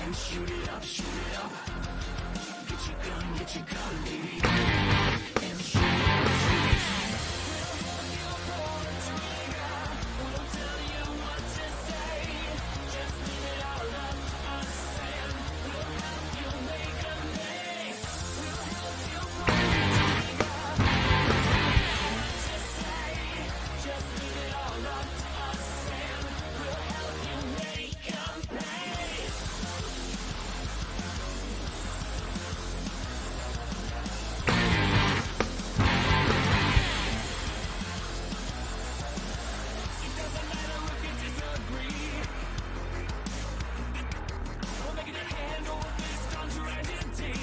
and shoot it up, get your gun, baby, and shoot it up, we'll tell you what to say, just leave it all up to us, and we'll help you make a name, we'll help you just leave it all up to us, and we'll help you make a name. It doesn't matter if you disagree. We'll make it a hand over fist on tragedy.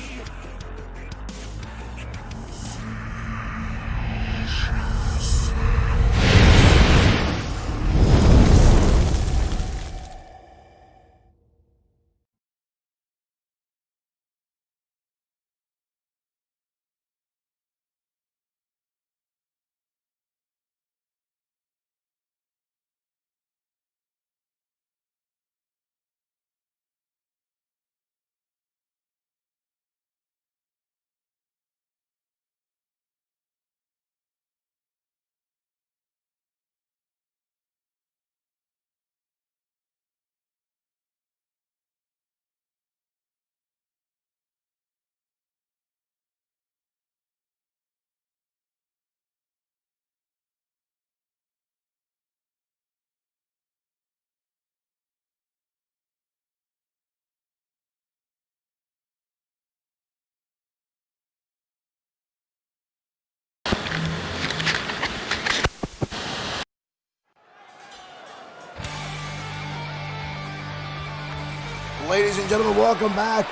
Ladies and gentlemen, welcome back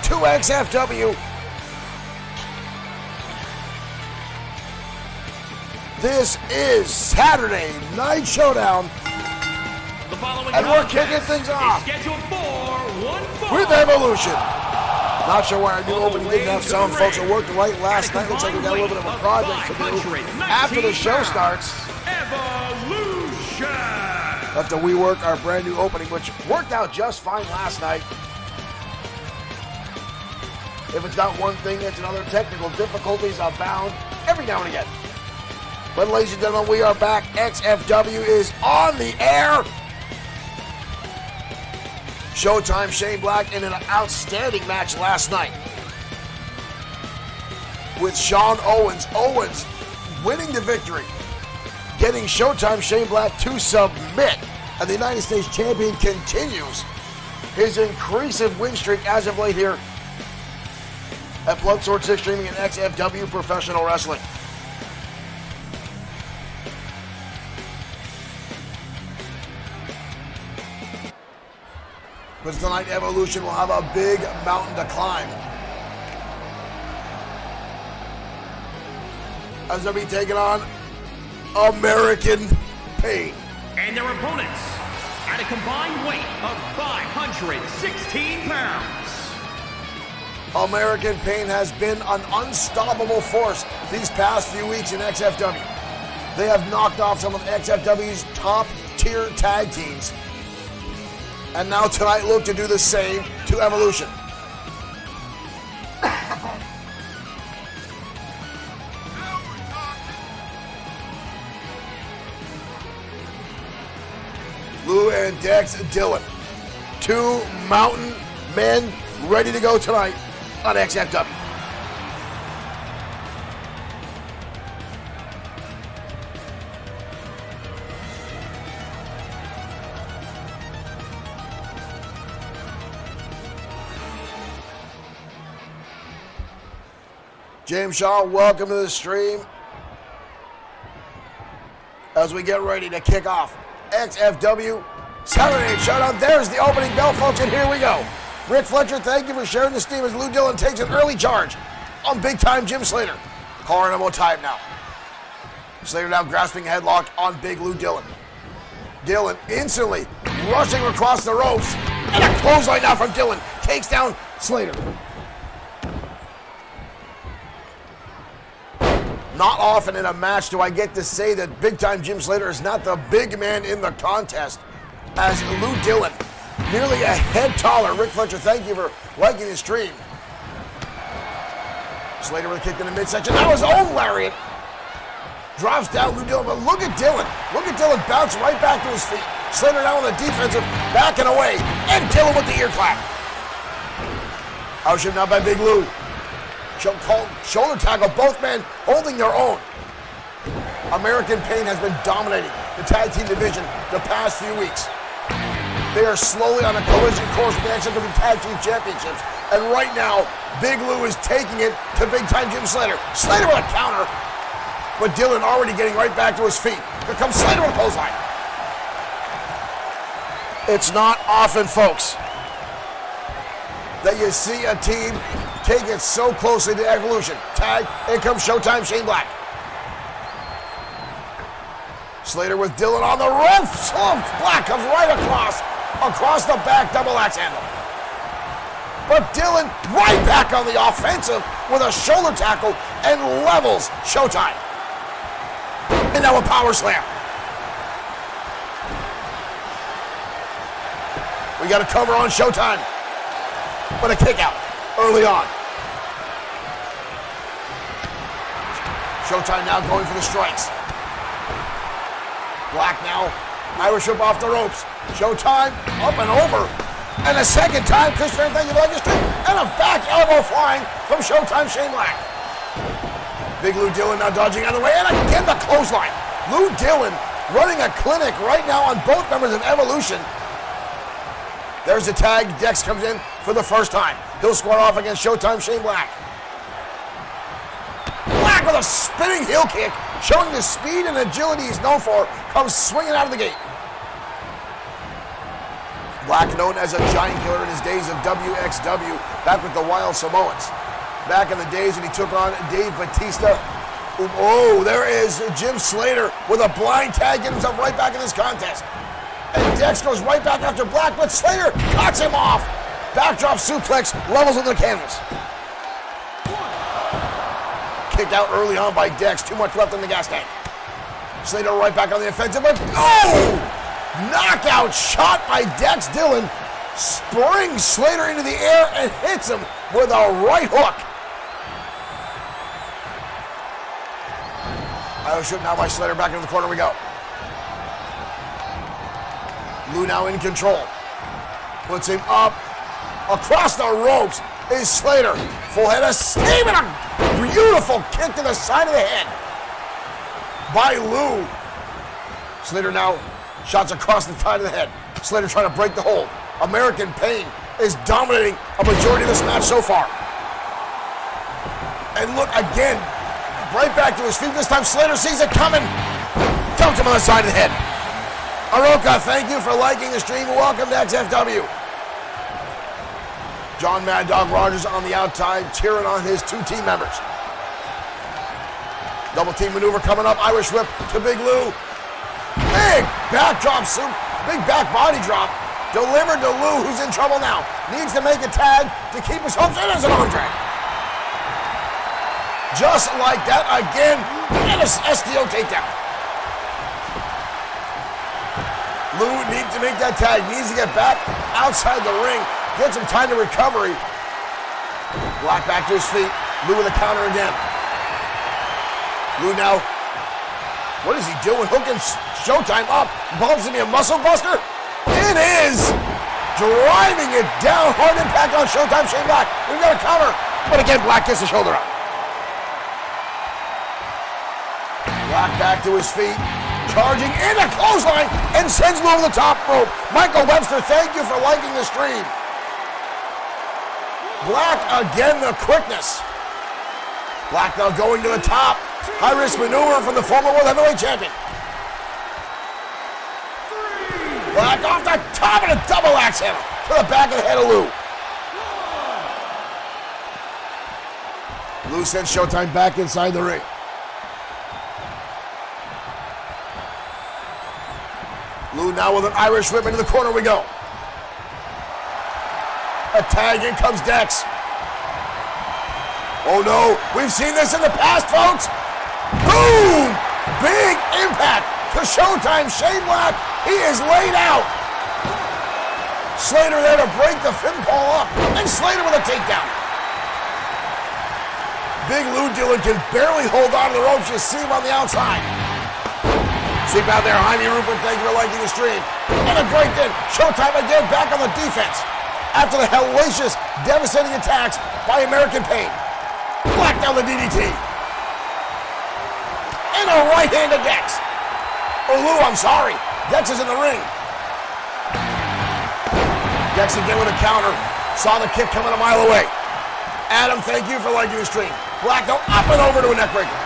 to XFW. This is Saturday Night Showdown, The following and we're contest kicking things is off scheduled for one fall. with Evolution. Not sure why our new opening didn't have sound, folks. It worked late last night. Looks like we got a little bit of a project to do after the show starts. Evolution. Have to rework our brand new opening, which worked out just fine last night. If it's not one thing, it's another. Technical difficulties abound every now and again. But ladies and gentlemen, we are back. XFW is on the air. Showtime, Shane Black in an outstanding match last night with Sean Owens. Owens winning the victory, getting Showtime Shane Black to submit, and the United States Champion continues his increasive win streak as of late here at Bloodsword 6 Streaming and XFW Professional Wrestling. But tonight, Evolution will have a big mountain to climb, as they'll be taking on American Pain. And their opponents at a combined weight of 516 pounds. American Pain has been an unstoppable force these past few weeks in XFW. They have knocked off some of XFW's top-tier tag teams, and now tonight look to do the same to Evolution. Lou and Dex Dillon, two mountain men ready to go tonight on XFW. James Shaw, welcome to the stream as we get ready to kick off XFW Saturday Night Showdown. There's the opening bell, folks, and here we go. Rick Fletcher, thank you for sharing the steam as Lou Dillon takes an early charge on big-time Jim Slater. Calling him time now. Slater now grasping a headlock on big Lou Dillon. Dillon instantly rushing across the ropes, and a clothesline now from Dillon takes down Slater. Not often in a match do I get to say that big-time Jim Slater is not the big man in the contest, as Lou Dillon nearly a head taller. Rick Fletcher, thank you for liking the stream. Slater with a kick in the midsection. Now his own lariat. Drops down Lou Dillon, but look at Dillon. Look at Dillon bounce right back to his feet. Slater now on the defensive, backing away. And Dillon with the ear clap. Outship now by Big Lou. Shoulder tackle, both men holding their own. American Pain has been dominating the tag team division the past few weeks. They are slowly on a collision course with the XFW Tag Team Championships. And right now, Big Lou is taking it to big-time Jim Slater. Slater with a counter, but Dillon already getting right back to his feet. Here comes Slater with a clothesline. It's not often, folks, that you see a team take it so closely to Evolution. Tag, in comes Showtime, Shane Black. Slater with Dillon on the ropes. Black comes right across the back, double axe handle. But Dillon right back on the offensive with a shoulder tackle and levels Showtime. And now a power slam. We got a cover on Showtime. But a kick out early on. Showtime now going for the strikes. Black now, Irish whip off the ropes. Showtime up and over. And a second time, Chris Fan, thank you for liking the stream. And a back elbow flying from Showtime, Shane Black. Big Lou Dillon now dodging out of the way. And again, the clothesline. Lou Dillon running a clinic right now on both members of Evolution. There's the tag. Dex comes in for the first time. He'll square off against Showtime, Shane Black. Black with a spinning heel kick, showing the speed and agility he's known for, comes swinging out of the gate. Black, known as a giant killer in his days of WXW, back with the Wild Samoans. Back in the days when he took on Dave Batista. Oh, there is Jim Slater with a blind tag, getting himself right back in this contest. And Dex goes right back after Black, but Slater cuts him off. Backdrop suplex, levels into the canvas. Kicked out early on by Dex, too much left in the gas tank. Slater right back on the offensive, but knockout shot by Dex. Dillon springs Slater into the air and hits him with a right hook. Irish shoot now by Slater, back into the corner we go. Lou now in control. Puts him up. Across the ropes is Slater. Full head of steam and a beautiful kick to the side of the head by Lou. Slater now shots across the side of the head. Slater trying to break the hold. American Pain is dominating a majority of this match so far. And look again, right back to his feet. This time Slater sees it coming. Dumps him on the side of the head. Aroka, thank you for liking the stream. Welcome to XFW. John Mad Dog Rogers on the outside, cheering on his two team members. Double team maneuver coming up. Irish whip to Big Lou. Big backdrop soup. Big back body drop. Delivered to Lou, who's in trouble now. Needs to make a tag to keep his hopes in as an arm drag. Just like that again. And a STO takedown. Lou needs to make that tag. Needs to get back outside the ring. Get some time to recovery. Black back to his feet. Lou with a counter again. Lou now. What is he doing? Hooking Showtime up. Bumps him a muscle buster. It is. Driving it down. Hard impact on Showtime. Shane Black. We've got a cover. But again, Black gets the shoulder up. Black back to his feet. Charging in a clothesline and sends Lou over the top rope. Michael Webster, thank you for liking the stream. Black again, the quickness. Black now going to the top. High risk maneuver from the former World Heavyweight Champion. Black off the top and a double axe handle to the back of the head of Lou. Lou sends Showtime back inside the ring. Lou now with an Irish whip into the corner we go. A tag, in comes Dex. Oh no, we've seen this in the past, folks. Boom! Big impact to Showtime. Shane Black, he is laid out. Slater there to break the pinfall up, and Slater with a takedown. Big Lou Dillon can barely hold on to the ropes. You see him on the outside. Sweep out there, Jaime Rupert, thank you for liking the stream. And a great thing, Showtime again back on the defense. After the hellacious, devastating attacks by American Pain. Black down the DDT. And a right hand to Dex. Or Lou, I'm sorry. Dex is in the ring. Dex again with a counter. Saw the kick coming a mile away. Adam, thank you for liking the stream. Black go up and over to a neckbreaker.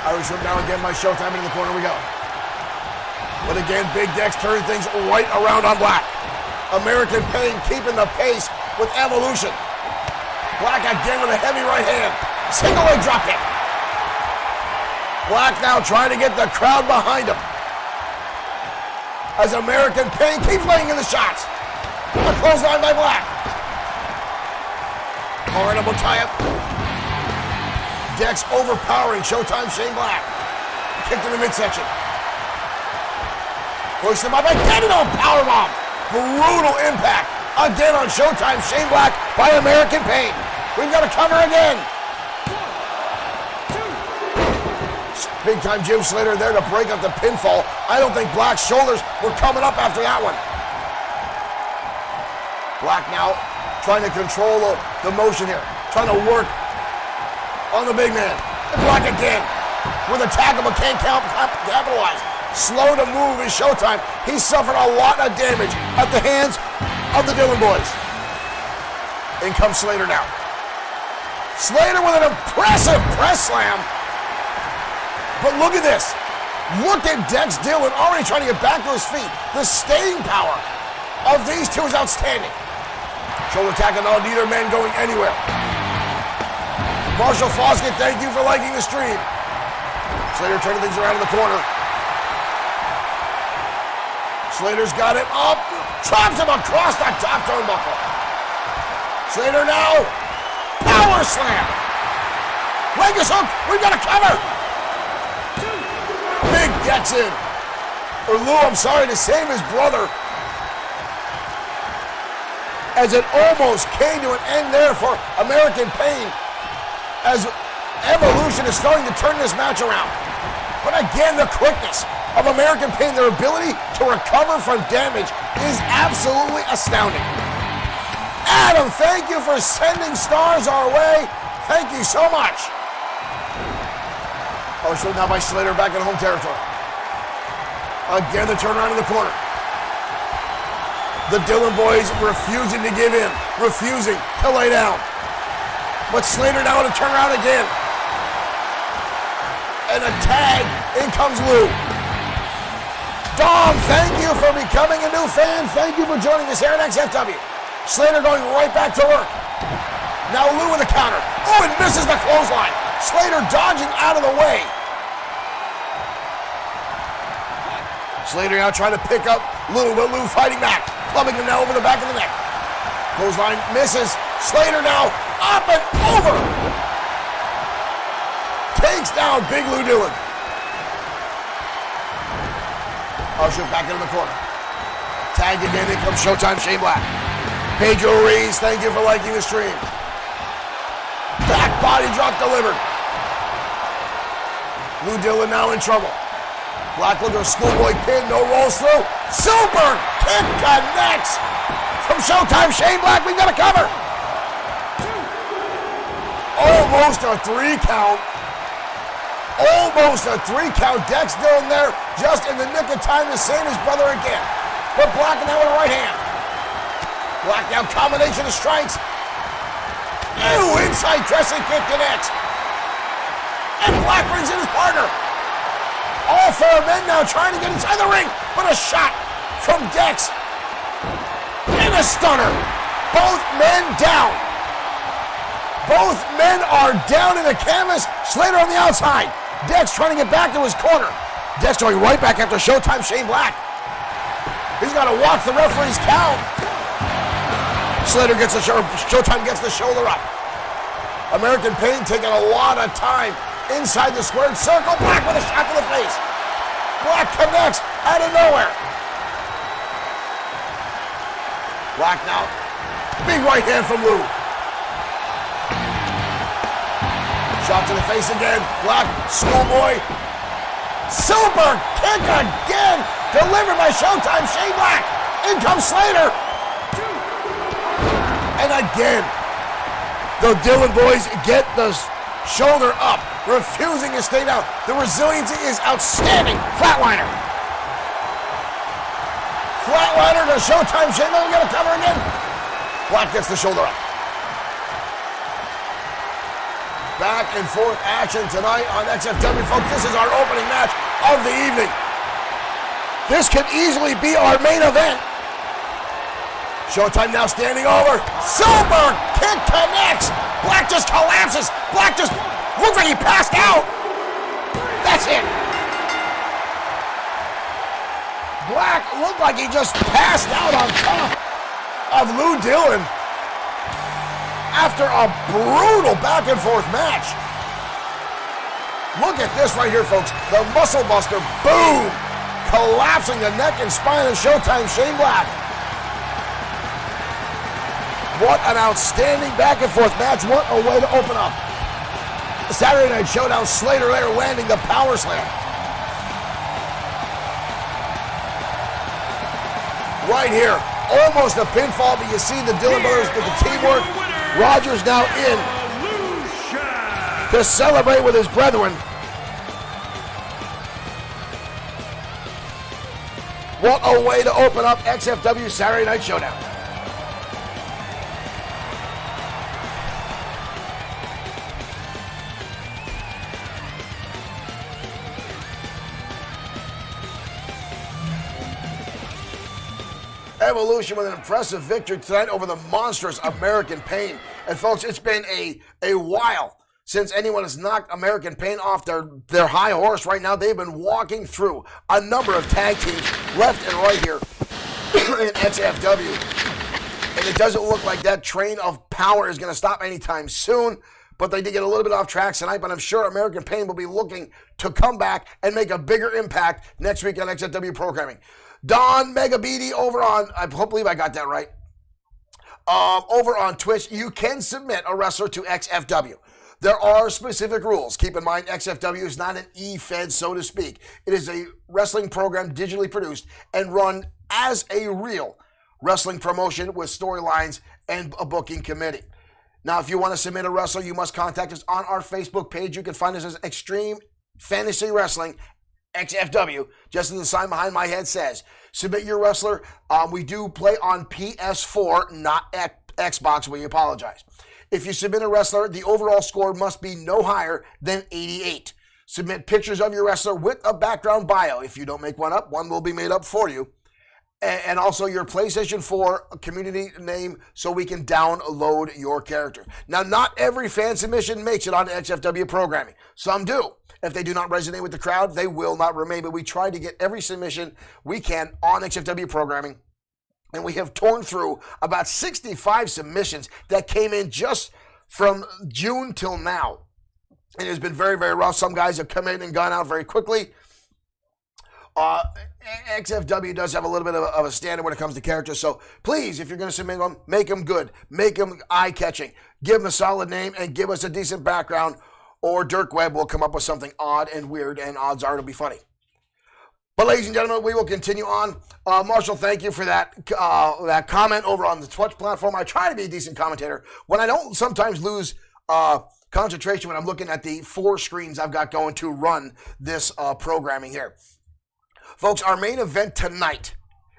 Irish whip now again by Showtime in the corner we go. But again, Big Dex turning things right around on Black. American Pain keeping the pace with Evolution. Black again with a heavy right hand. Single leg drop kick. Black now trying to get the crowd behind him. As American Pain keeps laying in the shots. A clothesline by Black. Horrible tie-up. Dex overpowering Showtime Shane Black. Kicked in the midsection. Pushed him up again into a powerbomb. Brutal impact. Again on Showtime Shane Black by American Pain. We've got to cover again. Big time Jim Slater there to break up the pinfall. I don't think Black's shoulders were coming up after that one. Black now trying to control the motion here. Trying to work on the big man. And Black again with a tackle but can't capitalize. Slow to move is Showtime. He suffered a lot of damage at the hands of the Dillon boys. In comes Slater now. Slater with an impressive press slam. But look at this. Look at Dex Dillon already trying to get back to his feet. The staying power of these two is outstanding. Shoulder tackle on neither man going anywhere. Marshall Foskett, thank you for liking the stream. Slater turning things around in the corner. Slater's got it up. Chops him across the top turnbuckle. Slater now. Power slam. Vegas hook. We've got to cover. Big Dex in. Or Lou, I'm sorry to save his brother. As it almost came to an end there for American Pain. As Evolution is starting to turn this match around. But again, the quickness of American Pain, their ability to recover from damage is absolutely astounding. Adam, thank you for sending stars our way. Thank you so much. Oh, so now by Slater back in home territory. Again, the turnaround in the corner. The Dillon boys refusing to give in, refusing to lay down. But Slater now to turn around again. And a tag, in comes Lou. Dom, thank you for becoming a new fan. Thank you for joining us here at XFW. Slater going right back to work. Now Lou with a counter. Oh, and misses the clothesline. Slater dodging out of the way. Slater now trying to pick up Lou, but Lou fighting back. Clubbing him now over the back of the neck. Clothesline misses. Slater now up and over. Takes down Big Lou Dillon. Usher back into the corner. Tagged again, in comes Showtime Shane Black. Pedro Reis, thank you for liking the stream. Back body drop delivered. Lou Dillon now in trouble. Black looking a schoolboy pin, no rolls through. Super kick connects from Showtime Shane Black. We've got to cover. Almost a 3 count. Almost a 3 count. Dex Dillon there just in the nick of time to save his brother again. But Black now with a right hand. Black now combination of strikes. Ew, inside dressing kick connects. And Black brings in his partner. All 4 men now trying to get inside the ring, but a shot from Dex. And a stunner. Both men down. Both men are down in the canvas. Slater on the outside. Dex trying to get back to his corner. Dex going right back after Showtime Shane Black. He's got to watch the referee's count. Slater gets the Showtime gets the shoulder up. American Pain taking a lot of time inside the squared circle. Black with a shot to the face. Black connects out of nowhere. Black now. Big right hand from Lou. Shot to the face again. Black, schoolboy. Super kick again. Delivered by Showtime Shane Black. In comes Slater. And again, the Dillon boys get the shoulder up, refusing to stay down. The resiliency is outstanding. Flatliner. Flatliner to Showtime Shane. They're going to cover again. Black gets the shoulder up. Back and forth action tonight on XFW, folks. This is our opening match of the evening. This could easily be our main event. Showtime now standing over. Super kick connects. Black just collapses. Black just looks like he passed out. That's it. Black looked like he just passed out on top of Lou Dillon after a brutal back and forth match. Look at this right here, folks. The muscle buster, boom, collapsing the neck and spine of Showtime Shane Black. What an outstanding back and forth match. What a way to open up Saturday Night Showdown. Slater there landing the power slam. Right here, almost a pinfall, but you see the Dillon brothers with the teamwork. Rogers now in to celebrate with his brethren. What a way to open up XFW Saturday Night Showdown. Evolution with an impressive victory tonight over the monstrous American Pain. And folks, it's been a while since anyone has knocked American Pain off their high horse. Right now, they've been walking through a number of tag teams left and right here in XFW. And it doesn't look like that train of power is going to stop anytime soon. But they did get a little bit off track tonight, but I'm sure American Pain will be looking to come back and make a bigger impact next week on XFW programming. Don Megabeady over on, I believe I got that right, over on Twitch, you can submit a wrestler to XFW. There are specific rules. Keep in mind, XFW is not an E-Fed, so to speak. It is a wrestling program digitally produced and run as a real wrestling promotion with storylines and a booking committee. Now, if you want to submit a wrestler, you must contact us on our Facebook page. You can find us as Extreme Fantasy Wrestling XFW, just as the sign behind my head says. Submit your wrestler. We do play on PS4, not Xbox. We apologize. If you submit a wrestler, the overall score must be no higher than 88. Submit pictures of your wrestler with a background bio. If you don't make one up, one will be made up for you. And also your PlayStation 4 community name so we can download your character. Now, not every fan submission makes it on XFW programming. Some do. If they do not resonate with the crowd, they will not remain. But we try to get every submission we can on XFW programming. And we have torn through about 65 submissions that came in just from June till now. It has been very, very rough. Some guys have come in and gone out very quickly. XFW does have a little bit of a standard when it comes to characters. So please, if you're going to submit them, make them good. Make them eye-catching. Give them a solid name and give us a decent background, or Dirk Webb will come up with something odd and weird, and odds are it'll be funny. But ladies and gentlemen, we will continue on. Marshall, thank you for that comment over on the Twitch platform. I try to be a decent commentator. When I don't sometimes lose concentration when I'm looking at the 4 screens I've got going to run this programming here. Folks, our main event tonight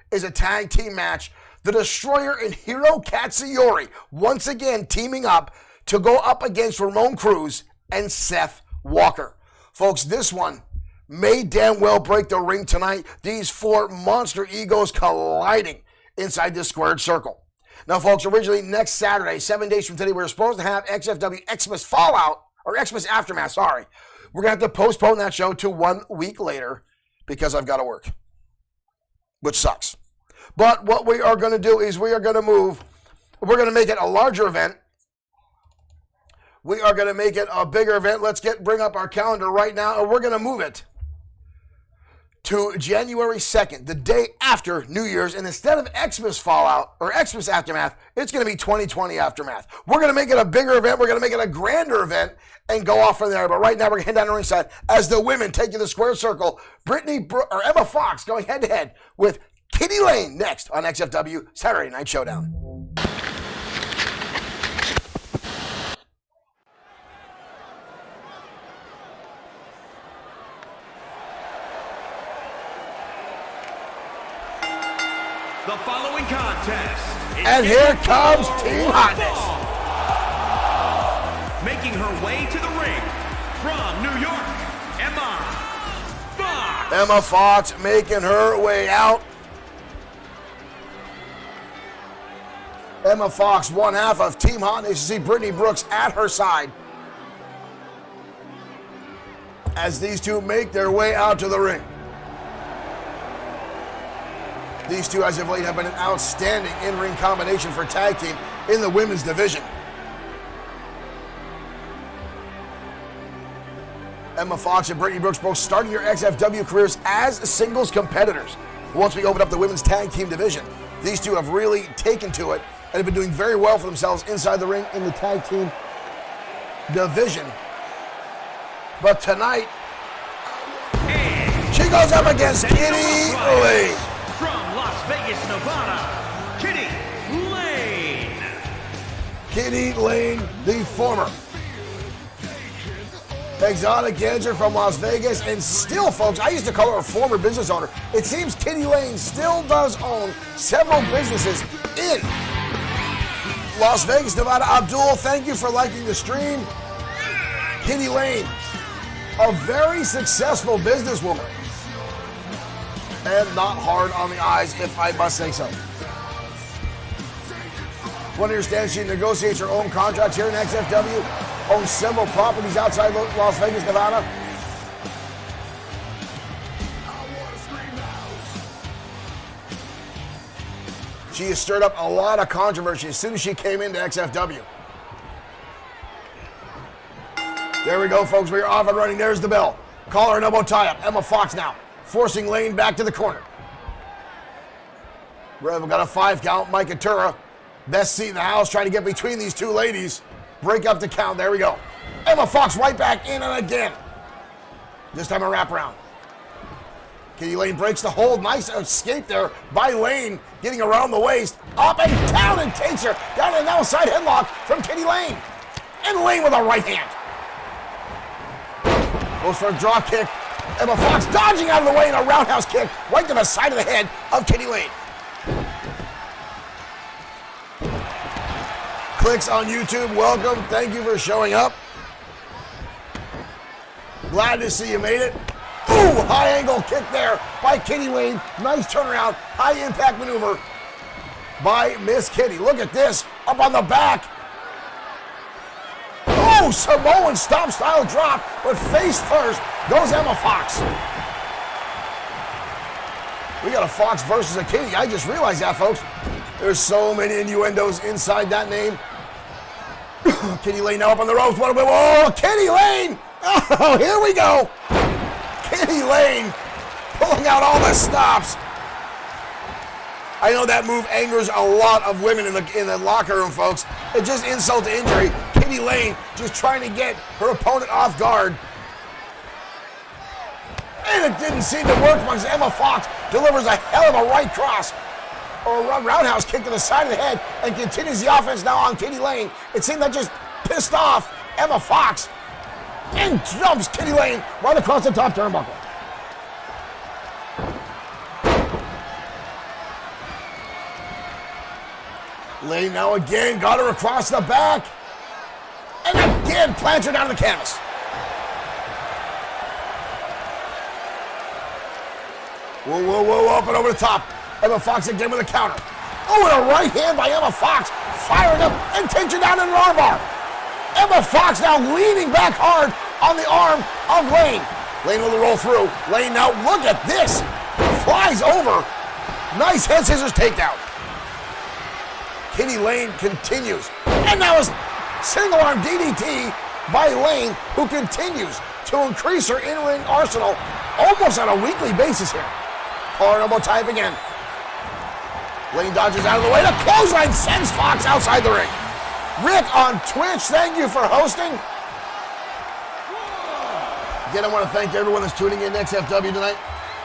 is a tag team match. The Destroyer and Hiro Katsuyori once again teaming up to go up against Ramon Cruz and Seth Walker. Folks, this one may damn well break the ring tonight. These 4 monster egos colliding inside this squared circle. Now, folks, originally next Saturday, 7 days from today, we were supposed to have XFW Xmas Fallout, or Xmas Aftermath, sorry. We're going to have to postpone that show to 1 week later because I've got to work, which sucks. But what we are going to do is we are going to move, we're going to make it a larger event. We are going to make it a bigger event. Let's bring up our calendar right now, and we're going to move it to January 2nd, the day after New Year's, and instead of Xmas Fallout or Xmas Aftermath, it's going to be 2020 Aftermath. We're going to make it a bigger event. We're going to make it a grander event and go off from there. But right now, we're going to head down to ringside as the women take to the square circle. Emma Fox going head-to-head with Kitty Lane next on XFW Saturday Night Showdown. The following contest is And here comes Team Hotness. Making her way to the ring from New York, Emma Fox. Emma Fox making her way out. Emma Fox, one half of Team Hotness. You see Brittany Brooks at her side as these two make their way out to the ring. These two, as of late, have been an outstanding in-ring combination for tag team in the women's division. Emma Fox and Brittany Brooks both starting their XFW careers as singles competitors. Once we opened up the women's tag team division, these two have really taken to it and have been doing very well for themselves inside the ring in the tag team division. But tonight, she goes up against Kitty Lane. From Las Vegas, Nevada, Kitty Lane. Kitty Lane, the former exotic dancer from Las Vegas, and still, folks, I used to call her a former business owner. It seems Kitty Lane still does own several businesses in Las Vegas, Nevada. Abdul, thank you for liking the stream. Kitty Lane, a very successful businesswoman, and not hard on the eyes, if I must say so. One understands she negotiates her own contracts here in XFW, owns several properties outside Las Vegas, Nevada. She has stirred up a lot of controversy as soon as she came into XFW. There we go, folks. We are off and running. There's the bell. Collar and elbow tie-up. Emma Fox now forcing Lane back to the corner. We've got a 5 count. Mike Atura, best seat in the house, trying to get between these two ladies. Break up the count. There we go. Emma Fox right back in and again. This time a wraparound. Kitty Lane breaks the hold. Nice escape there by Lane, getting around the waist. Up and down and takes her. Down and now side headlock from Kitty Lane. And Lane with a right hand. Goes for a draw kick. Emma Fox dodging out of the way in a roundhouse kick right to the side of the head of Kitty Lane. Clicks on YouTube, welcome. Thank you for showing up. Glad to see you made it. Ooh, high angle kick there by Kitty Lane. Nice turnaround, high impact maneuver by Miss Kitty. Look at this, up on the back. Oh, Samoan stomp style drop, but face first goes Emma Fox. We got a Fox versus a Kitty. I just realized that, folks. There's so many innuendos inside that name. Kitty Lane now up on the ropes. Oh, Kitty Lane! Oh, here we go. Kitty Lane pulling out all the stops. I know that move angers a lot of women in the locker room, folks. It's just insult to injury. Kitty Lane just trying to get her opponent off guard. And it didn't seem to work once Emma Fox delivers a hell of a right cross or a roundhouse kick to the side of the head and continues the offense now on Kitty Lane. It seemed that just pissed off Emma Fox and jumps Kitty Lane right across the top turnbuckle. Lane now again got her across the back and again plants her down to the canvas. Whoa, whoa, whoa, up and over the top. Emma Fox again with a counter. Oh, and a right hand by Emma Fox, firing up and takes her down in an armbar. Emma Fox now leaning back hard on the arm of Lane. Lane with a roll through. Lane now, look at this. Flies over. Nice head scissors takedown. Kitty Lane continues. And now a single arm DDT by Lane, who continues to increase her in-ring arsenal almost on a weekly basis here. Collar elbow tie up again. Lane dodges out of the way. The clothesline sends Fox outside the ring. Rick on Twitch, thank you for hosting. Again, I want to thank everyone that's tuning in to XFW tonight.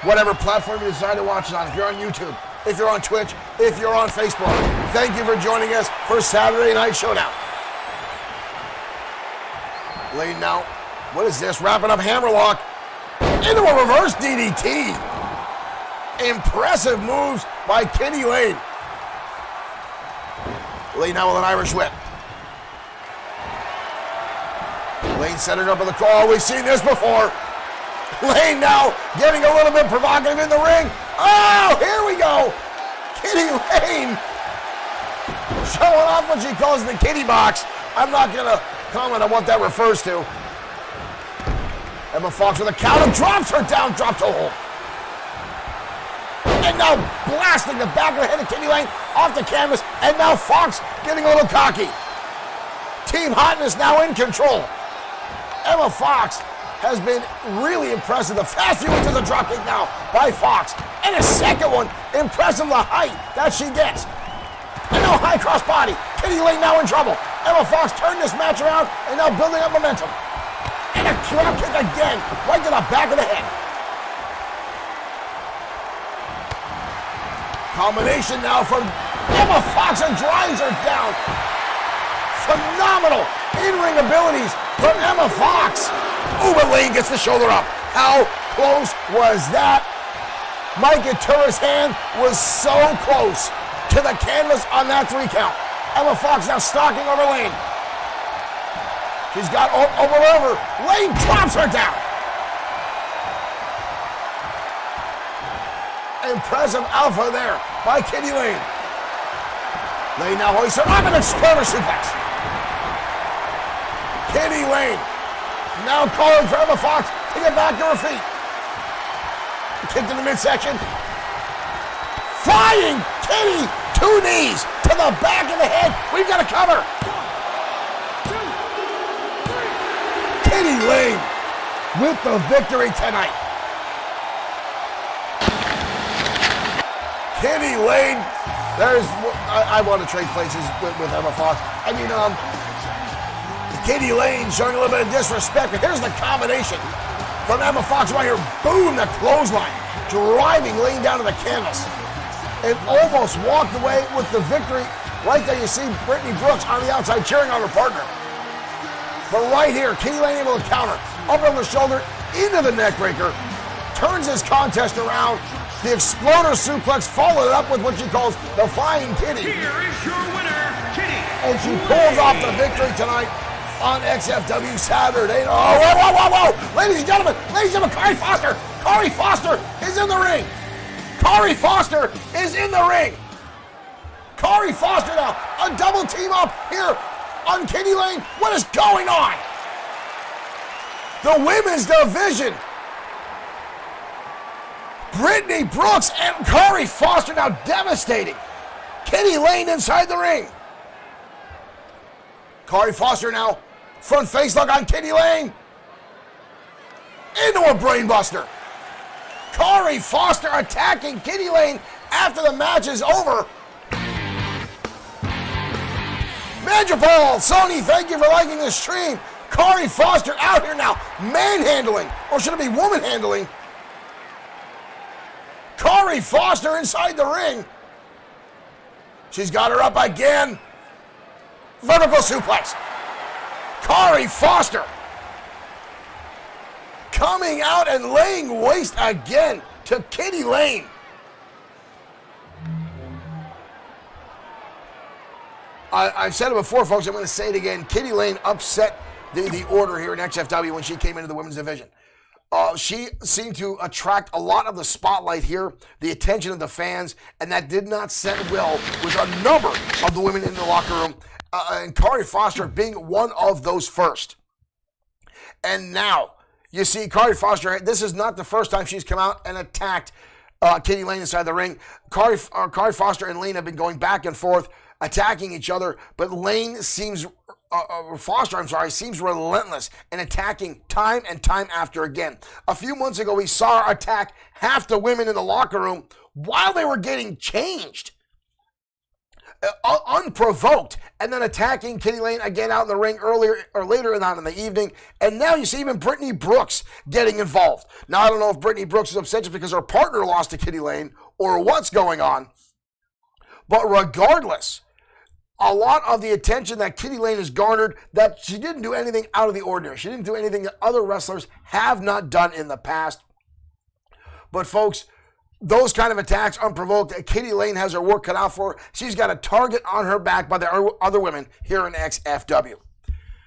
Whatever platform you decide to watch it on. If you're on YouTube, if you're on Twitch, if you're on Facebook, thank you for joining us for Saturday Night Showdown. Lane now, what is this? Wrapping up hammerlock into a reverse DDT. Impressive moves by Kitty Lane. Lane now with an Irish whip. Lane setting up in the call. We've seen this before. Lane now getting a little bit provocative in the ring. Oh, here we go. Kitty Lane showing off what she calls the kitty box. I'm not going to comment on what that refers to. Emma Fox with a counter, drops her down, drops her hold. And now blasting the back of the head of Kitty Lane off the canvas. And now Fox getting a little cocky. Team Hotness now in control. Emma Fox has been really impressive. The fast view into the dropkick now by Fox. And a second one, impressive the height that she gets. And now high cross body. Kitty Lane now in trouble. Emma Fox turned this match around and now building up momentum. And a drop kick again, right to the back of the head. Combination now from Emma Fox and drives her down. Phenomenal in-ring abilities from Emma Fox. Ooh, but Lane gets the shoulder up. How close was that? Mike Atura's hand was so close to the canvas on that 3 count. Emma Fox now stalking over Lane. She's got over. Lane drops her down. Impressive alpha there by Kitty Lane. Lane now hoists her up and exploder suplex. Kitty Lane now calling for Emma Fox to get back to her feet. Kick to the midsection. Flying Kitty, 2 knees to the back of the head. We've got a cover. 1, 2, 3. Kitty Lane with the victory tonight. Kitty Lane, I want to trade places with Emma Fox. I mean, Kitty Lane showing a little bit of disrespect, but here's the combination from Emma Fox right here. Boom, the clothesline, driving Lane down to the canvas. And almost walked away with the victory. Right there you see Brittany Brooks on the outside cheering on her partner. But right here, Kitty Lane able to counter. Up on the shoulder, into the neck breaker. Turns this contest around. The exploder suplex followed up with what she calls the Flying Kitty. Here is your winner, Kitty. And she pulls off the victory tonight on XFW Saturday. Oh, whoa. Ladies and gentlemen, Corey Foster. Corey Foster is in the ring. Corey Foster is in the ring. Corey Foster now, a double team up here on Kitty Lane. What is going on? The women's division. Brittany Brooks and Corey Foster now devastating Kitty Lane inside the ring. Corey Foster now front face lock on Kitty Lane. Into a brainbuster. Corey Foster attacking Kitty Lane after the match is over. Major-Paul, Sony, thank you for liking the stream. Corey Foster out here now, manhandling, or should it be woman-handling? Corey Foster inside the ring. She's got her up again. Vertical suplex. Corey Foster coming out and laying waste again to Kitty Lane. I've said it before, folks. I'm going to say it again. Kitty Lane upset the order here in XFW when she came into the women's division. She seemed to attract a lot of the spotlight here, the attention of the fans, and that did not set well with a number of the women in the locker room, and Corey Foster being one of those first. And now, you see Corey Foster, this is not the first time she's come out and attacked Kitty Lane inside the ring. Corey Foster and Lane have been going back and forth. attacking each other, but Foster seems relentless in attacking time and time after again. A few months ago, we saw her attack half the women in the locker room while they were getting changed. Unprovoked, and then attacking Kitty Lane again out in the ring earlier or later on in the evening. And now you see even Brittany Brooks getting involved. Now, I don't know if Brittany Brooks is upset just because her partner lost to Kitty Lane or what's going on. But regardless, a lot of the attention that Kitty Lane has garnered, that she didn't do anything out of the ordinary. She didn't do anything that other wrestlers have not done in the past. But folks, those kind of attacks unprovoked, Kitty Lane has her work cut out for her. She's got a target on her back by the other women here in XFW.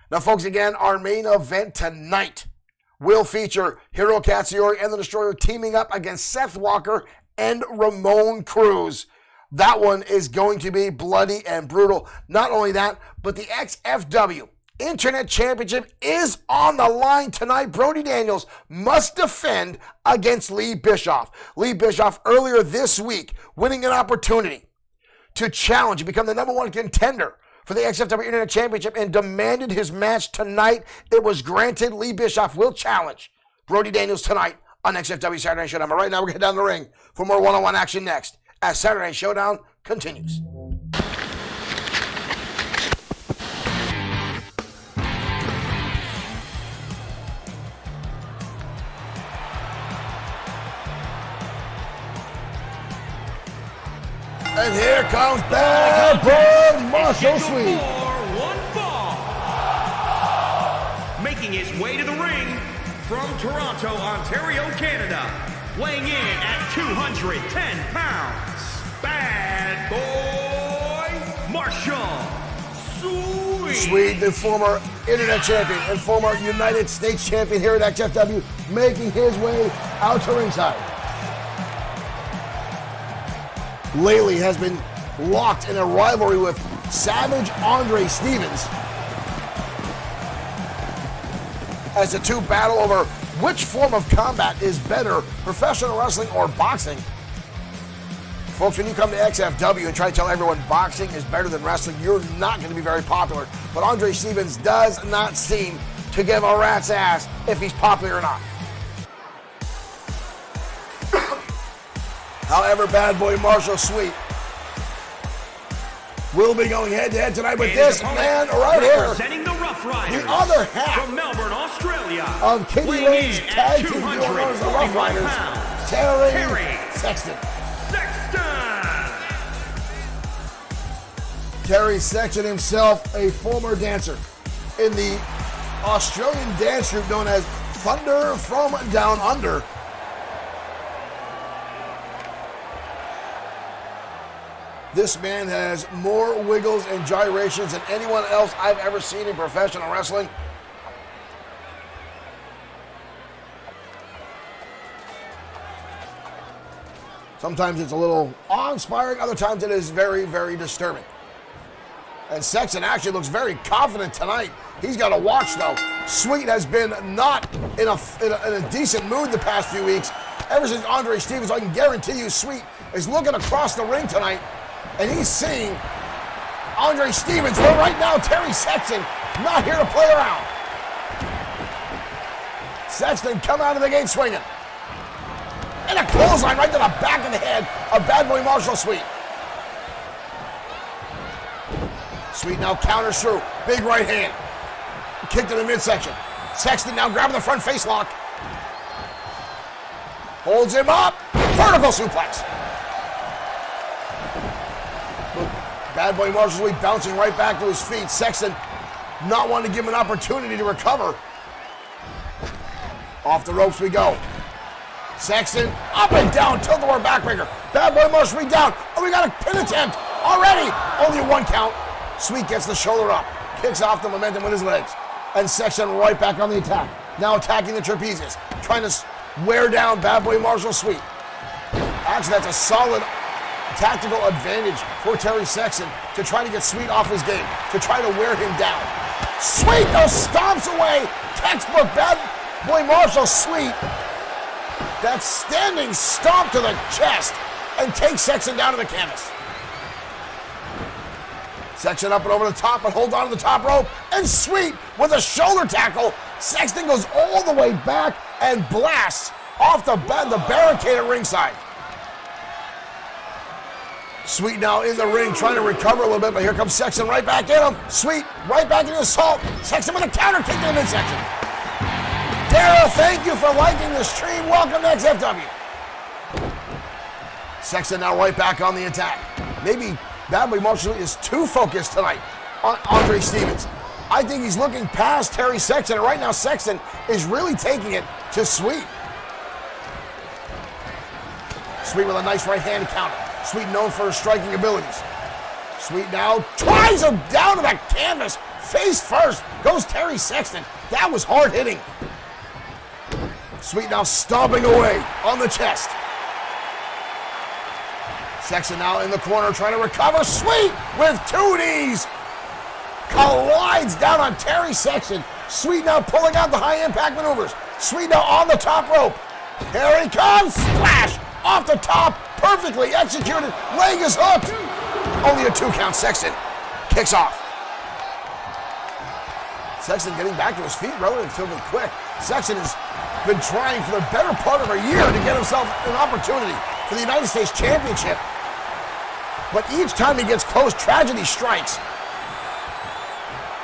Now, folks, again, our main event tonight will feature Hiro Katsuyori and the Destroyer teaming up against Seth Walker and Ramon Cruz. That one is going to be bloody and brutal. Not only that, but the XFW Internet Championship is on the line tonight. Brody Daniels must defend against Lee Bischoff. Lee Bischoff earlier this week winning an opportunity to challenge and become the #1 contender for the XFW Internet Championship and demanded his match tonight. It was granted. Lee Bischoff will challenge Brody Daniels tonight on XFW Saturday Night Showdown. But right now we're going to head down the ring for more one-on-one action next as Saturday Night Showdown continues. And here comes Bad Boy Marshall Sweet. One fall. Making his way to the ring from Toronto, Ontario, Canada. Weighing in at 210 pounds. Bad Boy Marshall Sweet. Sweet, the former Internet Champion and former United States Champion here at XFW, making his way out to ringside. Lately has been locked in a rivalry with Savage Andre Stevens as the two battle over which form of combat is better, professional wrestling or boxing. Folks, when you come to XFW and try to tell everyone boxing is better than wrestling, you're not going to be very popular. But Andre Stevens does not seem to give a rat's ass if he's popular or not. However, Bad Boy Marshall Sweet will be going head-to-head tonight with this man right here. Representing the Rough Riders. The other half from Melbourne, Australia. Of Kitty Lane's tag team duo known as the Rough Riders, Terry Sexton. Terry Sexton himself, a former dancer in the Australian dance group known as Thunder from Down Under. This man has more wiggles and gyrations than anyone else I've ever seen in professional wrestling. Sometimes it's a little awe-inspiring, other times it is very, very disturbing. And Sexton actually looks very confident tonight. He's got to watch, though. Sweet has been not in a decent mood the past few weeks. Ever since Andre Stevens, I can guarantee you Sweet is looking across the ring tonight, and he's seeing Andre Stevens. But right now, Terry Sexton not here to play around. Sexton come out of the gate swinging. And a clothesline right to the back of the head of Bad Boy Marshall Sweet. Sweet now counters through. Big right hand. Kick to the midsection. Sexton now grabbing the front face lock. Holds him up. Vertical suplex. Bad Boy Marshall Sweet bouncing right back to his feet. Sexton not wanting to give him an opportunity to recover. Off the ropes we go. Sexton up and down, tilt-a-whirl backbreaker. Bad Boy Marshall Sweet down. Oh, we got a pin attempt already. Only one count. Sweet gets the shoulder up, kicks off the momentum with his legs, and Sexton right back on the attack. Now attacking the trapezes, trying to wear down Bad Boy Marshall Sweet. Actually, that's a solid tactical advantage for Terry Sexton to try to get Sweet off his game, to try to wear him down. Sweet though stomps away. Textbook Bad Boy Marshall Sweet. That standing stomp to the chest and takes Sexton down to the canvas. Sexton up and over the top, but hold on to the top rope. And Sweet with a shoulder tackle. Sexton goes all the way back and blasts off the barricade at ringside. Sweet now in the ring trying to recover a little bit, but here comes Sexton right back at him. Sweet right back into the assault. Sexton with a counter kick to the midsection. Daryl, thank you for liking the stream. Welcome to XFW. Sexton now right back on the attack. Maybe Bad Boy Marshall is too focused tonight on Andre Stevens. I think he's looking past Terry Sexton, and right now Sexton is really taking it to Sweet. Sweet with a nice right hand counter. Sweet known for his striking abilities. Sweet now drives him down to that canvas. Face first goes Terry Sexton. That was hard hitting. Sweet now stomping away on the chest. Sexton now in the corner trying to recover. Sweet with 2 knees. Collides down on Terry Sexton. Sweet now pulling out the high impact maneuvers. Sweet now on the top rope. Here he comes. Splash off the top. Perfectly executed. Leg is hooked. Only a 2 count. Sexton kicks off. Sexton getting back to his feet relatively quick. Sexton has been trying for the better part of a year to get himself an opportunity for the United States Championship. But each time he gets close, tragedy strikes.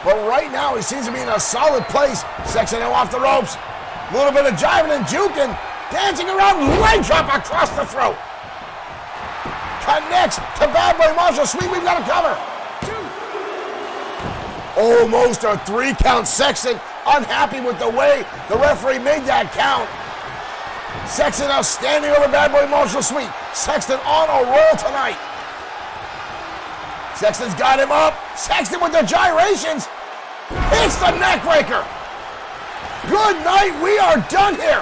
But right now, he seems to be in a solid place. Sexton now off the ropes. A little bit of jiving and juking. Dancing around, leg drop across the throat. Connects to Bad Boy Marshall. Sweet, we've got a cover. Almost a 3 count. Sexton unhappy with the way the referee made that count. Sexton now standing over Bad Boy Marshall. Sweet. Sexton on a roll tonight. Sexton's got him up. Sexton with the gyrations. Hits the neck breaker. Good night. We are done here.